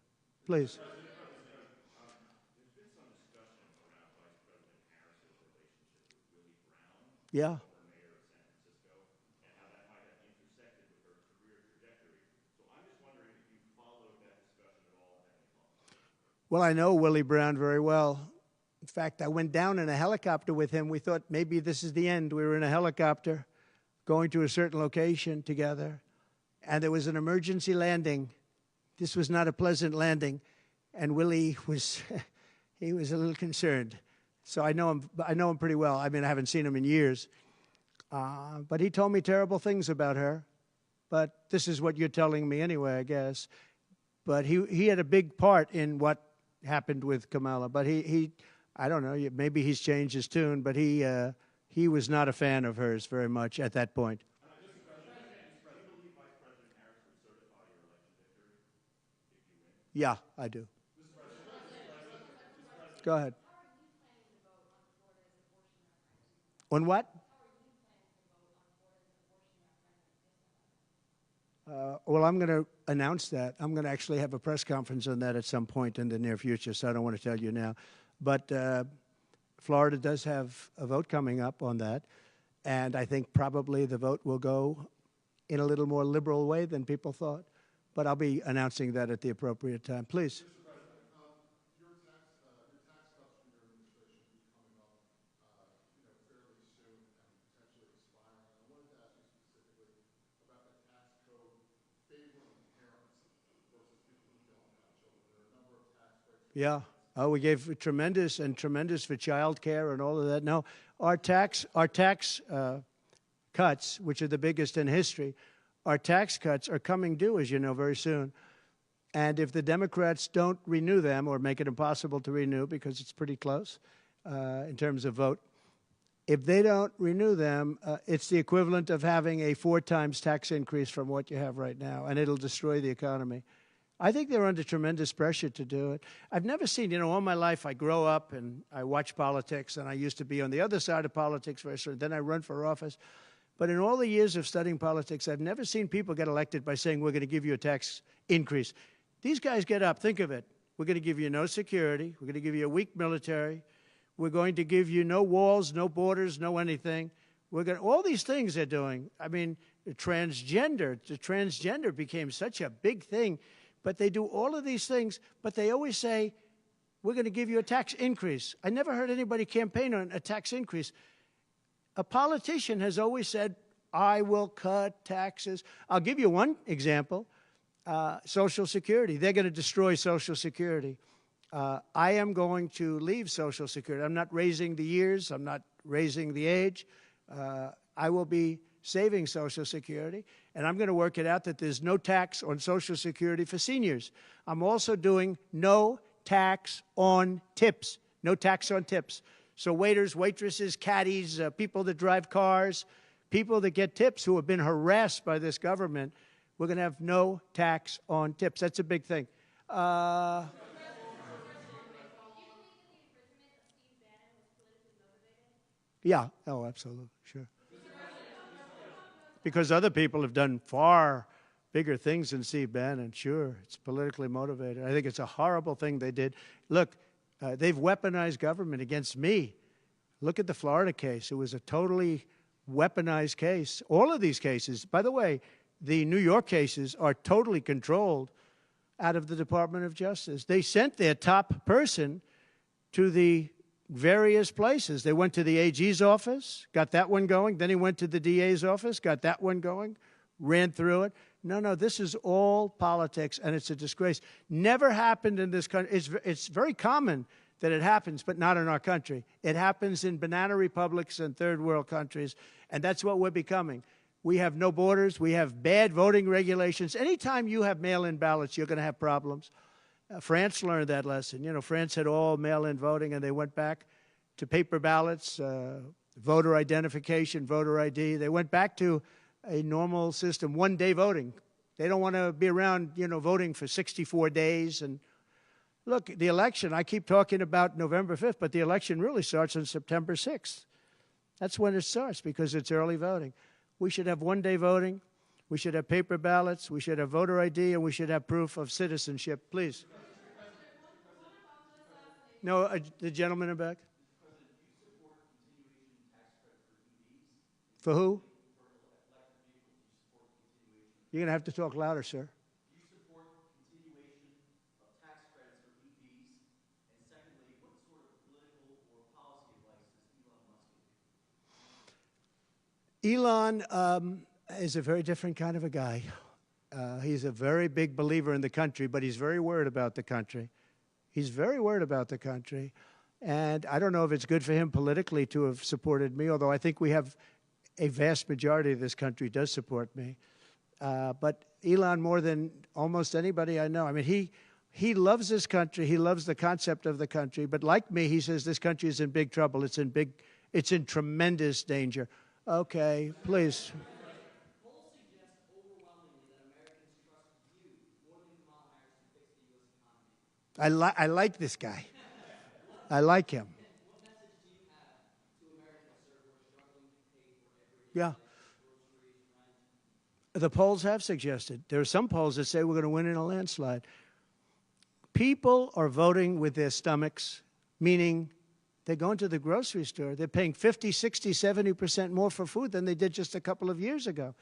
Please. Yeah. Well, I know Willie Brown very well. In fact, I went down in a helicopter with him. We thought maybe this is the end. We were in a helicopter going to a certain location together, and there was an emergency landing. This was not a pleasant landing, and Willie was, he was a little concerned. So I know him pretty well. I mean, I haven't seen him in years. But he told me terrible things about her. but this is what you're telling me anyway, I guess. But he had a big part in what happened with Kamala. But I don't know, maybe he's changed his tune, but he was not a fan of hers very much at that point. Do you believe Vice President Harris would certify your election victory if you win? Yeah, I do. Go ahead. How are you planning to vote on Florida's abortion referendum? On what? How are you planning to vote on Florida's abortion referendum? Well, I'm going to announce that. I'm going to actually have a press conference on that at some point in the near future, so I don't want to tell you now. But Florida does have a vote coming up on that, and I think probably the vote will go in a little more liberal way than people thought. But I'll be announcing that at the appropriate time. Please. Your tax cuts from your administration will be coming up, fairly soon and potentially expiring. And I wanted to ask you specifically about the tax code favoring parents versus people who don't have children. There are a number of tax breaks. Yeah. Oh, we gave tremendous for child care and all of that. No, our tax cuts, which are the biggest in history, our tax cuts are coming due, as you know, very soon. And if the Democrats don't renew them or make it impossible to renew because it's pretty close in terms of vote, if they don't renew them, it's the equivalent of having a 4 times tax increase from what you have right now, and it'll destroy the economy. I think they're under tremendous pressure to do it. I've never seen, all my life I grow up and I watch politics, and I used to be on the other side of politics first, then I run for office. But in all the years of studying politics, I've never seen people get elected by saying, we're going to give you a tax increase. These guys get up, think of it. We're going to give you no security. We're going to give you a weak military. We're going to give you no walls, no borders, no anything. All these things they're doing. I mean, the transgender became such a big thing. But they do all of these things, but they always say, we're going to give you a tax increase. I never heard anybody campaign on a tax increase. A politician has always said, I will cut taxes. I'll give you one example, Social Security. They're going to destroy Social Security. I am going to leave Social Security. I'm not raising the years. I'm not raising the age. I will be saving Social Security, and I'm going to work it out that there's no tax on Social Security for seniors. I'm also doing no tax on tips, no tax on tips. So waiters, waitresses, caddies, people that drive cars, people that get tips who have been harassed by this government, we're going to have no tax on tips. That's a big thing. Do you believe that the imprisonment of Steve Bannon was politically motivated? Yeah, oh, absolutely, sure. Because other people have done far bigger things than Steve Bannon, sure. It's politically motivated. I think it's a horrible thing they did. Look, they've weaponized government against me. Look at the Florida case. It was a totally weaponized case. All of these cases, by the way, the New York cases are totally controlled out of the Department of Justice. They sent their top person to the various places. They went to the AG's office, got that one going. Then he went to the DA's office, got that one going, ran through it. No, this is all politics, and it's a disgrace. Never happened in this country. It's very common that it happens, but not in our country. It happens in banana republics and third world countries, and that's what we're becoming. We have no borders. We have bad voting regulations. Anytime you have mail-in ballots, you're going to have problems. France learned that lesson. France had all mail-in voting, and they went back to paper ballots, voter identification, voter ID. They went back to a normal system, one-day voting. They don't want to be around, voting for 64 days. And look, the election, I keep talking about November 5th, but the election really starts on September 6th. That's when it starts because it's early voting. We should have one-day voting. We should have paper ballots. We should have voter ID, and we should have proof of citizenship. Please. No, the gentleman in back. President, do you support continuation tax credits for EVs? For who? For electric vehicles, do you support continuation? You're going to have to talk louder, sir. Do you support continuation of tax credits for EVs? And secondly, what sort of political or policy advice does Elon Musk give you? Elon is a very different kind of a guy. He's a very big believer in the country, but he's very worried about the country. He's very worried about the country. And I don't know if it's good for him politically to have supported me, although I think we have a vast majority of this country does support me. But Elon, more than almost anybody I know, I mean, he loves this country. He loves the concept of the country. But like me, he says this country is in big trouble. It's in tremendous danger. Okay, please. Polls suggest overwhelmingly that Americans trust you more than Kamala Harris to fix the U.S. economy. I like this guy. I like him. What message do you have to Americans, sir, who are struggling to pay for everyday Yeah. life, groceries, rent? The polls have suggested. There are some polls that say we're going to win in a landslide. People are voting with their stomachs, meaning they go into the grocery store. They're paying 50, 60, 70% more for food than they did just a couple of years ago.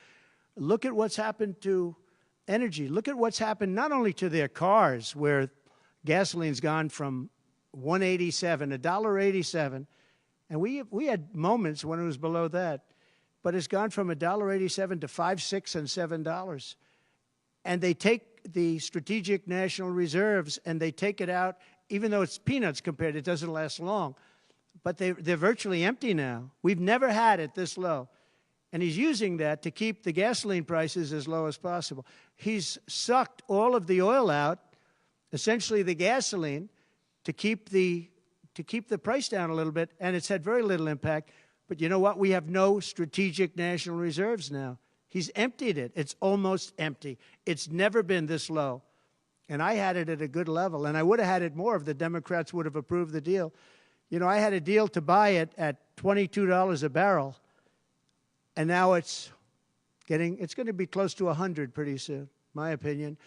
Look at what's happened to energy. Look at what's happened not only to their cars, where gasoline's gone from $1.87, $1.87, and we had moments when it was below that, but it's gone from $1.87 to $5, $6, and $7. And they take the strategic national reserves and they take it out, even though it's peanuts compared, it doesn't last long. But they're virtually empty now. We've never had it this low. And he's using that to keep the gasoline prices as low as possible. He's sucked all of the oil out, essentially the gasoline, to keep the price down a little bit, and it's had very little impact. But you know what? We have no strategic national reserves now. He's emptied it. It's almost empty. It's never been this low. And I had it at a good level, and I would have had it more if the Democrats would have approved the deal. You know, I had a deal to buy it at $22 a barrel, and now it's going to be close to 100 pretty soon, my opinion.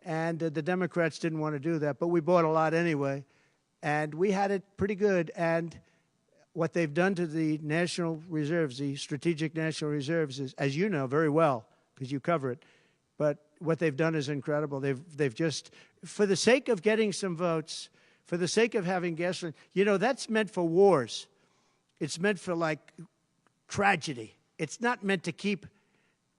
And the Democrats didn't want to do that, but we bought a lot anyway. And we had it pretty good. And what they've done to the national reserves, the strategic national reserves, is, as you know very well, because you cover it, but what they've done is incredible. They've just, for the sake of getting some votes, for the sake of having gasoline, you know, that's meant for wars. It's meant for, like, tragedy. It's not meant to keep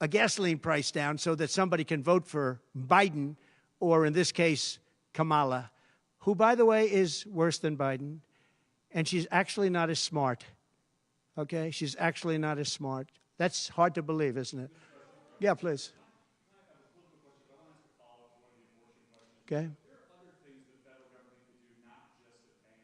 a gasoline price down so that somebody can vote for Biden, or in this case, Kamala, who, by the way, is worse than Biden. And she's actually not as smart, okay? She's actually not as smart. That's hard to believe, isn't it? Yeah, please. Okay. There are other things the federal government could do, not just a ban.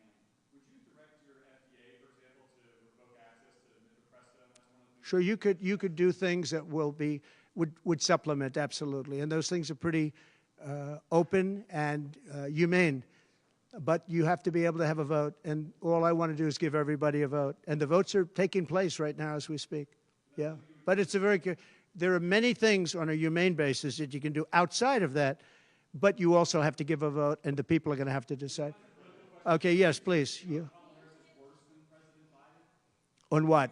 Would you direct your FDA, for example, to revoke access to mifepristone? That's one of the things. Sure, you could do things that would supplement, absolutely. And those things are pretty open and humane. But you have to be able to have a vote, and all I want to do is give everybody a vote. And the votes are taking place right now as we speak. Yeah, but it's there are many things on a humane basis that you can do outside of that, but you also have to give a vote, and the people are going to have to decide. Okay, yes, please. You. On what?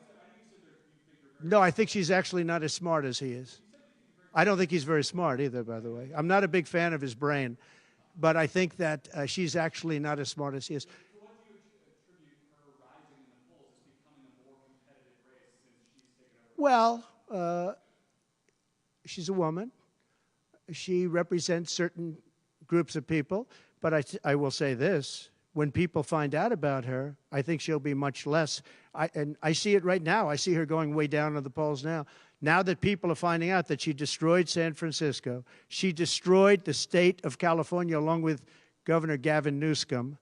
No, I think she's actually not as smart as he is. I don't think he's very smart either, by the way. I'm not a big fan of his brain. But I think that she's actually not as smart as he is. So what do you attribute her rising in the polls as becoming a more competitive race since she's taken over? Well, she's a woman. She represents certain groups of people. But I will say this. When people find out about her, I think she'll be much less. And I see it right now. I see her going way down in the polls now. Now that people are finding out that she destroyed San Francisco, she destroyed the state of California along with Governor Gavin Newsom.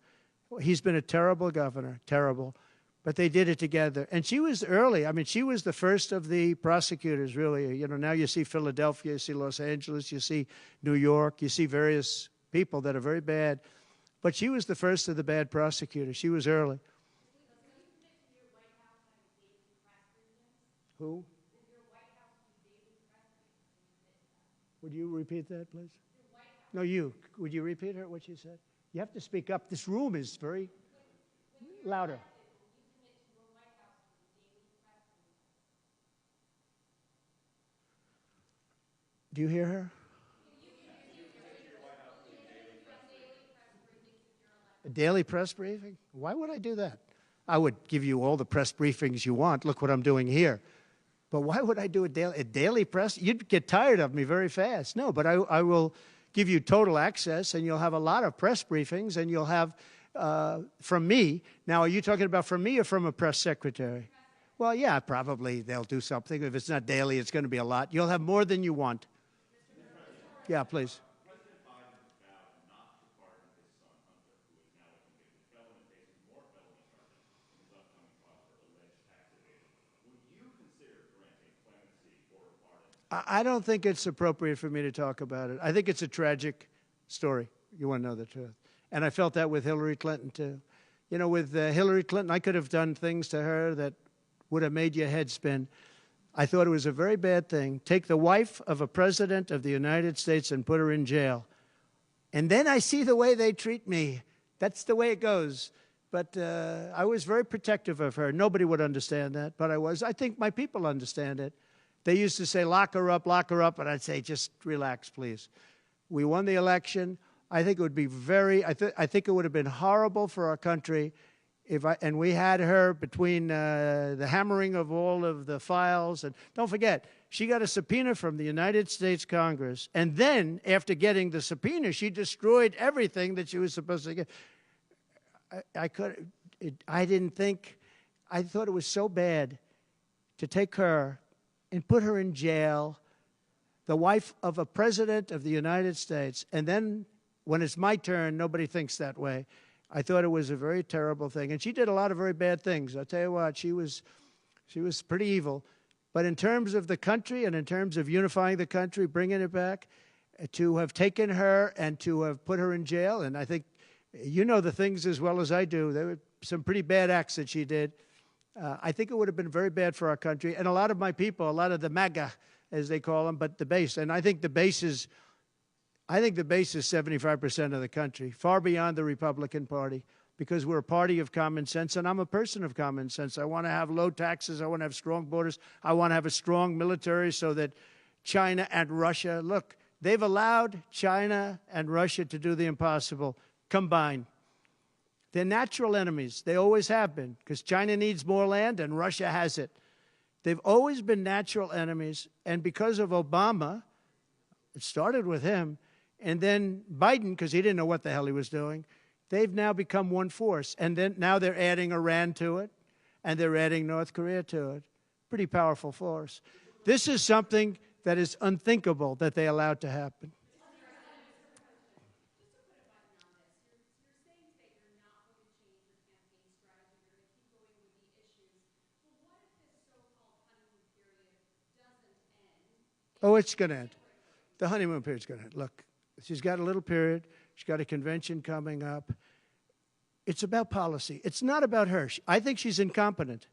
He's been a terrible governor, terrible. But they did it together. And she was early. I mean, she was the first of the prosecutors, really. You know, now you see Philadelphia, you see Los Angeles, you see New York, you see various people that are very bad. But she was the first of the bad prosecutors. She was early. Who? Would you repeat that, please? No, you. Would you repeat her, what she said? You have to speak up. This room is very louder. Do you hear her? A daily press briefing? Why would I do that? I would give you all the press briefings you want. Look what I'm doing here. But why would I do a daily press? You'd get tired of me very fast. No, but I will give you total access, and you'll have a lot of press briefings, and you'll have from me. Now, are you talking about from me or from a press secretary? Well, yeah, probably they'll do something. If it's not daily, it's going to be a lot. You'll have more than you want. Yeah, please. President Biden vowed not to pardon his son Hunter, who is now a convicted felon and faces more felony charges in his upcoming trial for alleged tax evasion. Would you consider granting clemency or a pardon? I don't think it's appropriate for me to talk about it. I think it's a tragic story. You want to know the truth. And I felt that with Hillary Clinton, too. You know, with Hillary Clinton, I could have done things to her that would have made your head spin. I thought it was a very bad thing. Take the wife of a president of the United States and put her in jail. And then I see the way they treat me. That's the way it goes. But I was very protective of her. Nobody would understand that, but I was. I think my people understand it. They used to say, lock her up, and I'd say, just relax, please. We won the election. I think it would be I think it would have been horrible for our country and we had her between the hammering of all of the files. And don't forget, she got a subpoena from the United States Congress. And then, after getting the subpoena, she destroyed everything that she was supposed to get. I thought it was so bad to take her and put her in jail, the wife of a president of the United States, and then when it's my turn, nobody thinks that way. I thought it was a very terrible thing. And she did a lot of very bad things. I'll tell you what, she was pretty evil. But in terms of the country and in terms of unifying the country, bringing it back, to have taken her and to have put her in jail, and I think you know the things as well as I do. There were some pretty bad acts that she did. I think it would have been very bad for our country. And a lot of my people, a lot of the MAGA, as they call them, but the base. And I think the base is 75% of the country, far beyond the Republican Party, because we're a party of common sense, and I'm a person of common sense. I want to have low taxes. I want to have strong borders. I want to have a strong military so that China and Russia, look, they've allowed China and Russia to do the impossible combined. They're natural enemies. They always have been, because China needs more land and Russia has it. They've always been natural enemies, and because of Obama, it started with him, and then Biden, because he didn't know what the hell he was doing, they've now become one force. And then now they're adding Iran to it, and they're adding North Korea to it. Pretty powerful force. This is something that is unthinkable that they allowed to happen. Oh, it's going to end. The honeymoon period's going to end. Look, she's got a little period. She's got a convention coming up. It's about policy. It's not about her. I think she's incompetent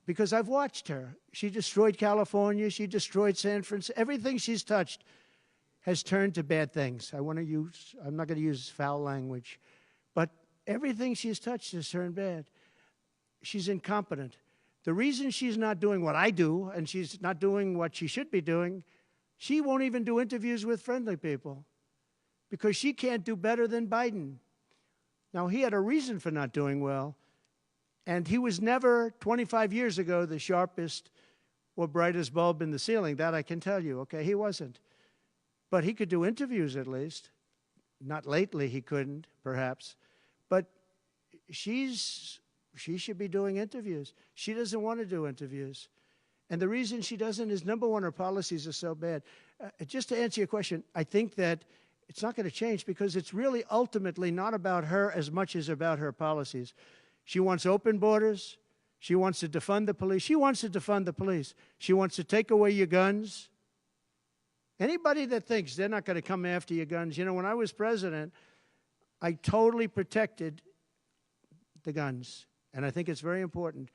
because I've watched her. She destroyed California. She destroyed San Francisco. Everything she's touched has turned to bad things. I'm not going to use foul language, but everything she's touched has turned bad. She's incompetent. The reason she's not doing what I do and she's not doing what she should be doing, she won't even do interviews with friendly people because she can't do better than Biden. Now, he had a reason for not doing well, and he was never, 25 years ago, the sharpest or brightest bulb in the ceiling. That I can tell you, okay? He wasn't. But he could do interviews at least. Not lately, he couldn't, perhaps. But she should be doing interviews. She doesn't want to do interviews. And the reason she doesn't is, number one, her policies are so bad. Just to answer your question, I think that it's not going to change because it's really ultimately not about her as much as about her policies. She wants open borders. She wants to defund the police. She wants to defund the police. She wants to take away your guns. Anybody that thinks they're not going to come after your guns, you know, when I was president, I totally protected the guns. And I think it's very important.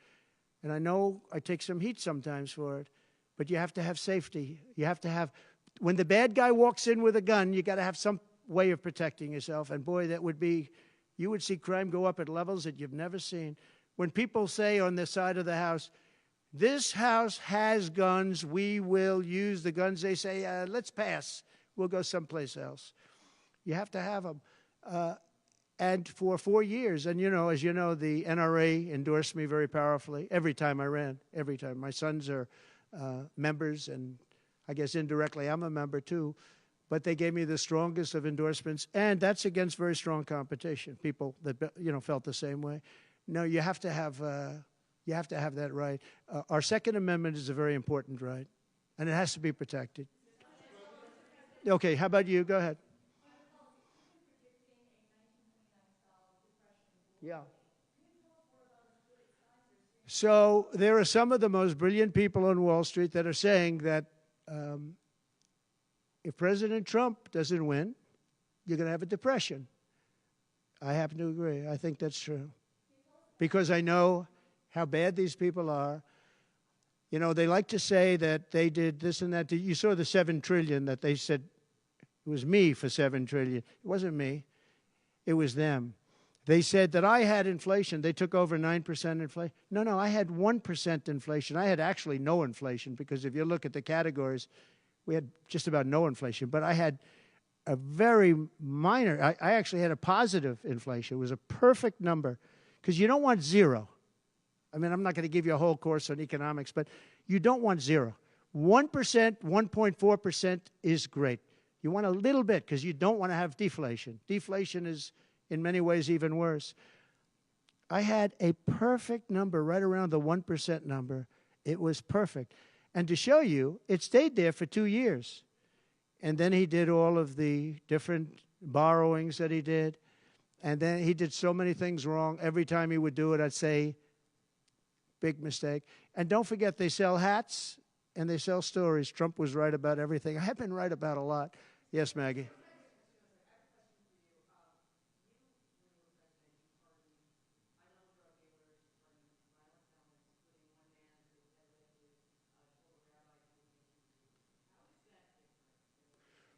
And I know I take some heat sometimes for it, but you have to have safety. You have to have, when the bad guy walks in with a gun, you got to have some way of protecting yourself. And boy, that would be, you would see crime go up at levels that you've never seen. When people say on the side of the house, this house has guns, we will use the guns, they say, let's pass. We'll go someplace else. You have to have them. And for 4 years, and you know, as you know, the NRA endorsed me very powerfully every time I ran, every time. My sons are members, and I guess indirectly I'm a member too. But they gave me the strongest of endorsements, and that's against very strong competition. People that felt the same way. No, you have to have that right. Our Second Amendment is a very important right, and it has to be protected. Okay, how about you? Go ahead. Yeah. So there are some of the most brilliant people on Wall Street that are saying that if President Trump doesn't win, you're going to have a depression. I happen to agree. I think that's true. Because I know how bad these people are. You know, they like to say that they did this and that. You saw the $7 trillion that they said it was me for $7 trillion. It wasn't me. It was them. They said that I had inflation. They took over 9% inflation. No, I had 1% inflation. I had actually no inflation because if you look at the categories, we had just about no inflation. But I had a very minor, I actually had a positive inflation. It was a perfect number because you don't want zero. I mean, I'm not going to give you a whole course on economics, but you don't want zero. 1%, 1.4% is great. You want a little bit because you don't want to have deflation. Deflation is, in many ways, even worse. I had a perfect number right around the 1% number. It was perfect. And to show you, it stayed there for 2 years. And then he did all of the different borrowings that he did. And then he did so many things wrong. Every time he would do it, I'd say, big mistake. And don't forget, they sell hats and they sell stories. Trump was right about everything. I have been right about a lot. Yes, Maggie.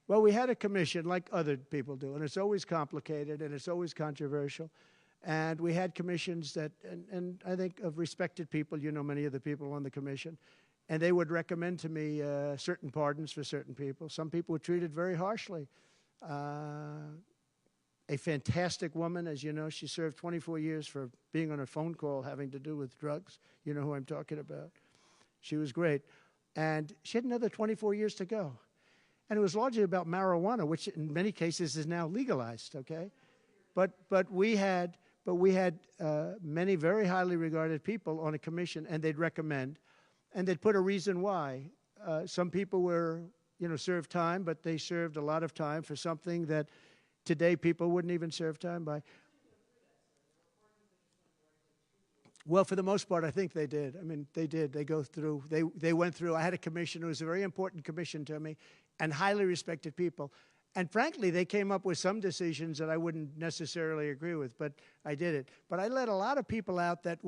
Well, we had a commission like other people do, and it's always complicated and it's always controversial. And we had commissions that, and I think of respected people, you know many of the people on the commission, and they would recommend to me certain pardons for certain people. Some people were treated very harshly. A fantastic woman, as you know, she served 24 years for being on a phone call having to do with drugs. You know who I'm talking about. She was great. And she had another 24 years to go. And it was largely about marijuana, which in many cases is now legalized, okay? But we had many very highly regarded people on a commission, and they'd recommend, and they'd put a reason why. Some people were, served time, but they served a lot of time for something that today people wouldn't even serve time by. Well, for the most part, I think they did. I mean, they did. They go through. They went through. I had a commission. It was a very important commission to me, and highly respected people. And frankly, they came up with some decisions that I wouldn't necessarily agree with, but I did it. But I let a lot of people out that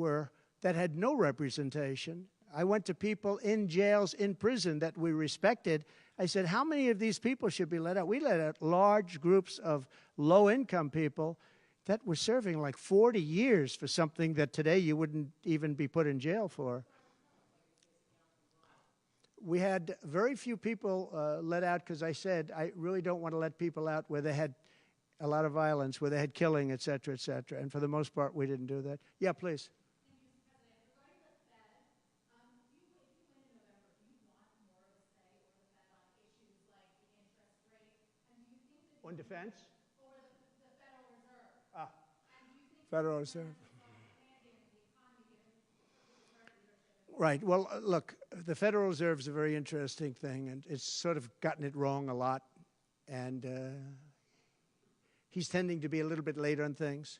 had no representation. I went to people in jails, in prison that we respected. I said, how many of these people should be let out? We let out large groups of low-income people that were serving like 40 years for something that today you wouldn't even be put in jail for. We had very few people let out because I said I really don't want to let people out where they had a lot of violence, where they had killing, et cetera, et cetera. And for the most part, we didn't do that. Yeah, please. On defense? Over the Federal Reserve. Ah, And do you think Federal Reserve. expanding in the economy given the current leadership? Right. Well, look, the Federal Reserve is a very interesting thing, and it's sort of gotten it wrong a lot. And he's tending to be a little bit late on things.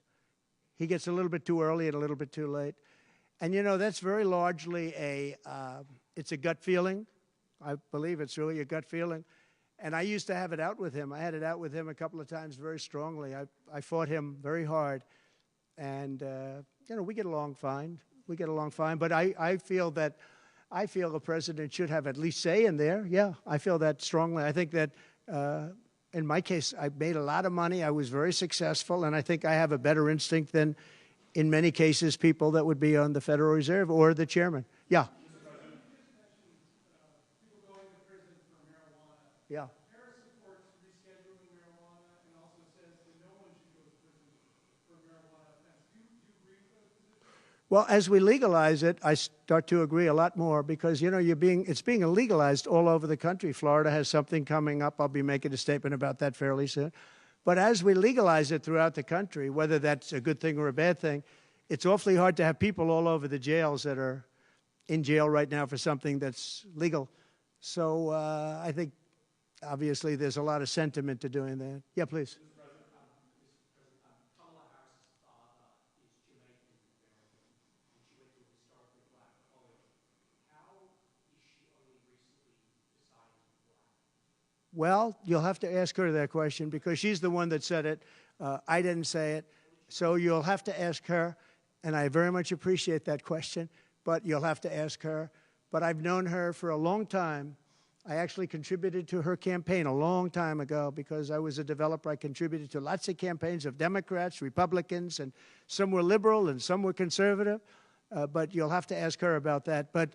He gets a little bit too early and a little bit too late. And, that's very largely it's a gut feeling. I believe it's really a gut feeling. And I used to have it out with him. I had it out with him a couple of times very strongly. I fought him very hard. And, we get along fine. We get along fine. But I feel the president should have at least say in there. Yeah, I feel that strongly. I think that in my case, I made a lot of money. I was very successful. And I think I have a better instinct than, in many cases, people that would be on the Federal Reserve or the chairman. Yeah. Yeah. Harris supports rescheduling marijuana and also says that no one should go to prison for marijuana offense. Do you agree with those positions? Well, as we legalize it, I start to agree a lot more because, it's being illegalized all over the country. Florida has something coming up. I'll be making a statement about that fairly soon. But as we legalize it throughout the country, whether that's a good thing or a bad thing, it's awfully hard to have people all over the jails that are in jail right now for something that's legal. So I think obviously there's a lot of sentiment to doing that. Yeah, please. Kamala Harris's father is Jamaican American, and she went to a historically black college. How is she only recently deciding to be black? Well, you'll have to ask her that question because she's the one that said it. I didn't say it. So you'll have to ask her, and I very much appreciate that question, but you'll have to ask her. But I've known her for a long time. I actually contributed to her campaign a long time ago because I was a developer. I contributed to lots of campaigns of Democrats, Republicans, and some were liberal and some were conservative. But you'll have to ask her about that. But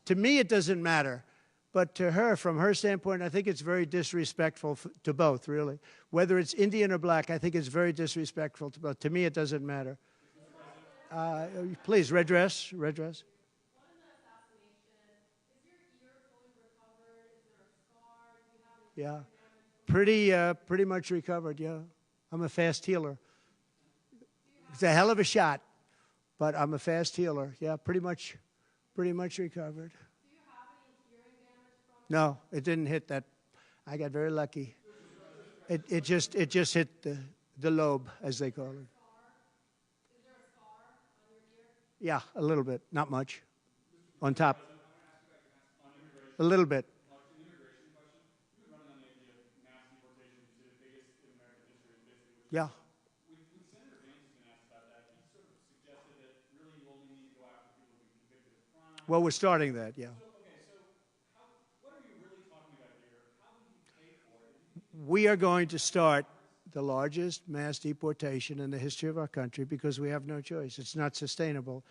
to me, it doesn't matter. But to her, from her standpoint, I think it's very disrespectful to both, really. Whether it's Indian or black, I think it's very disrespectful to both. To me, it doesn't matter. Please, red dress, red dress. What is the assassination? Is your ear fully recovered? Is there a scar? Do you have any Yeah, damage? pretty much recovered, yeah. I'm a fast healer. It's a hell of a shot, but I'm a fast healer. Yeah, pretty much recovered. Do you have any hearing damage from it? No, it didn't hit that. I got very lucky. It just hit the lobe, as they call it. Is there a scar on your ear? Yeah, a little bit, not much. On top, I want to ask you guys on immigration. a little bit. An immigration question. You've been running on the idea of mass deportation. You say the biggest in American history, basically. Which Yeah. when Senator Vance has been asked about that, he sort of suggested that really you only need to go after people who've been convicted of crime. Well, we're starting that, yeah. What are you really talking about here? How will you pay for it? We are going to start the largest mass deportation in the history of our country because we have no choice. It's not sustainable.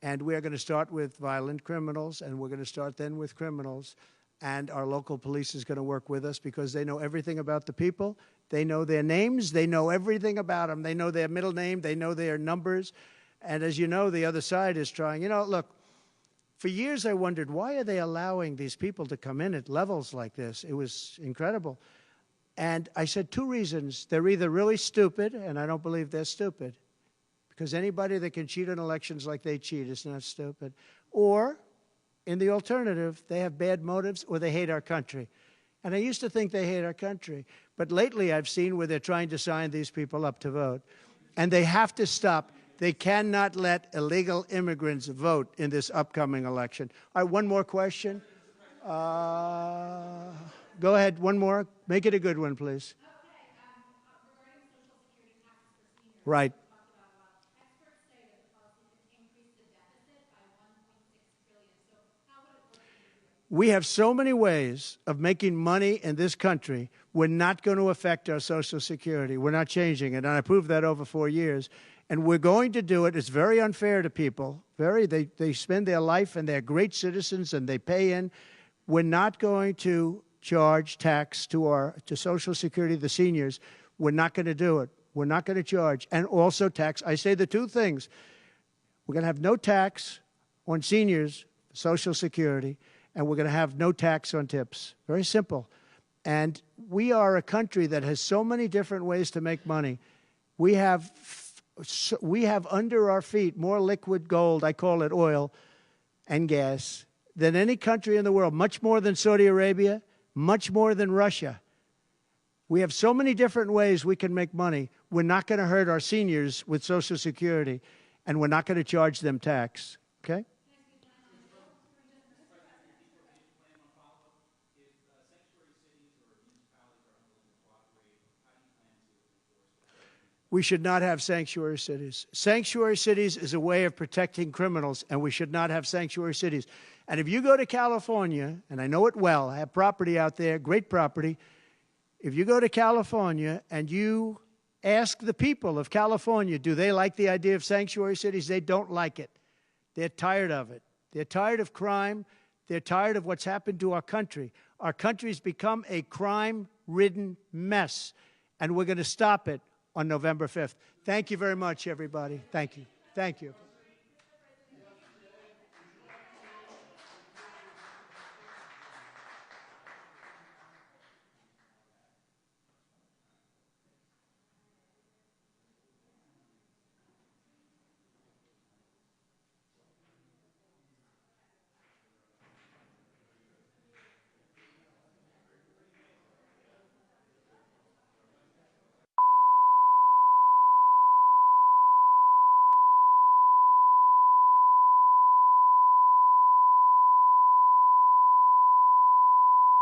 And we are going to start with violent criminals, and we're going to start then with criminals. And our local police is going to work with us because they know everything about the people. They know their names. They know everything about them. They know their middle name. They know their numbers. And as you know, the other side is trying. You know, look, for years I wondered, why are they allowing these people to come in at levels like this? It was incredible. And I said two reasons. They're either really stupid, and I don't believe they're stupid, because anybody that can cheat on elections like they cheat is not stupid. Or, in the alternative, they have bad motives or they hate our country. And I used to think they hate our country. But lately I've seen where they're trying to sign these people up to vote. And they have to stop. They cannot let illegal immigrants vote in this upcoming election. All right, one more question. Go ahead, one more. Make it a good one, please. Okay, regarding Social Security taxes for seniors. Right. We talked about a lot. Experts say that the policy could increase the deficit by $1.6 trillion. So how would it work in your view? We have so many ways of making money in this country. We're not going to affect our Social Security. We're not changing it. And I proved that over 4 years. And we're going to do it. It's very unfair to people. They spend their life and they're great citizens and they pay in. We're not going to charge tax to Social Security, the seniors. We're not going to do it. We're not going to charge. And also tax. I say the two things. We're going to have no tax on seniors, Social Security, and we're going to have no tax on tips. Very simple. And we are a country that has so many different ways to make money. We have under our feet more liquid gold, I call it oil, and gas, than any country in the world, much more than Saudi Arabia, much more than Russia. We have so many different ways we can make money. We're not going to hurt our seniors with Social Security, and we're not going to charge them tax. Okay? We should not have sanctuary cities. Sanctuary cities is a way of protecting criminals, and we should not have sanctuary cities. And if you go to California, and I know it well, I have property out there, great property. If you go to California and you ask the people of California, do they like the idea of sanctuary cities? They don't like it. They're tired of it. They're tired of crime. They're tired of what's happened to our country. Our country's become a crime-ridden mess, and we're going to stop it on November 5th. Thank you very much, everybody. Thank you. Thank you.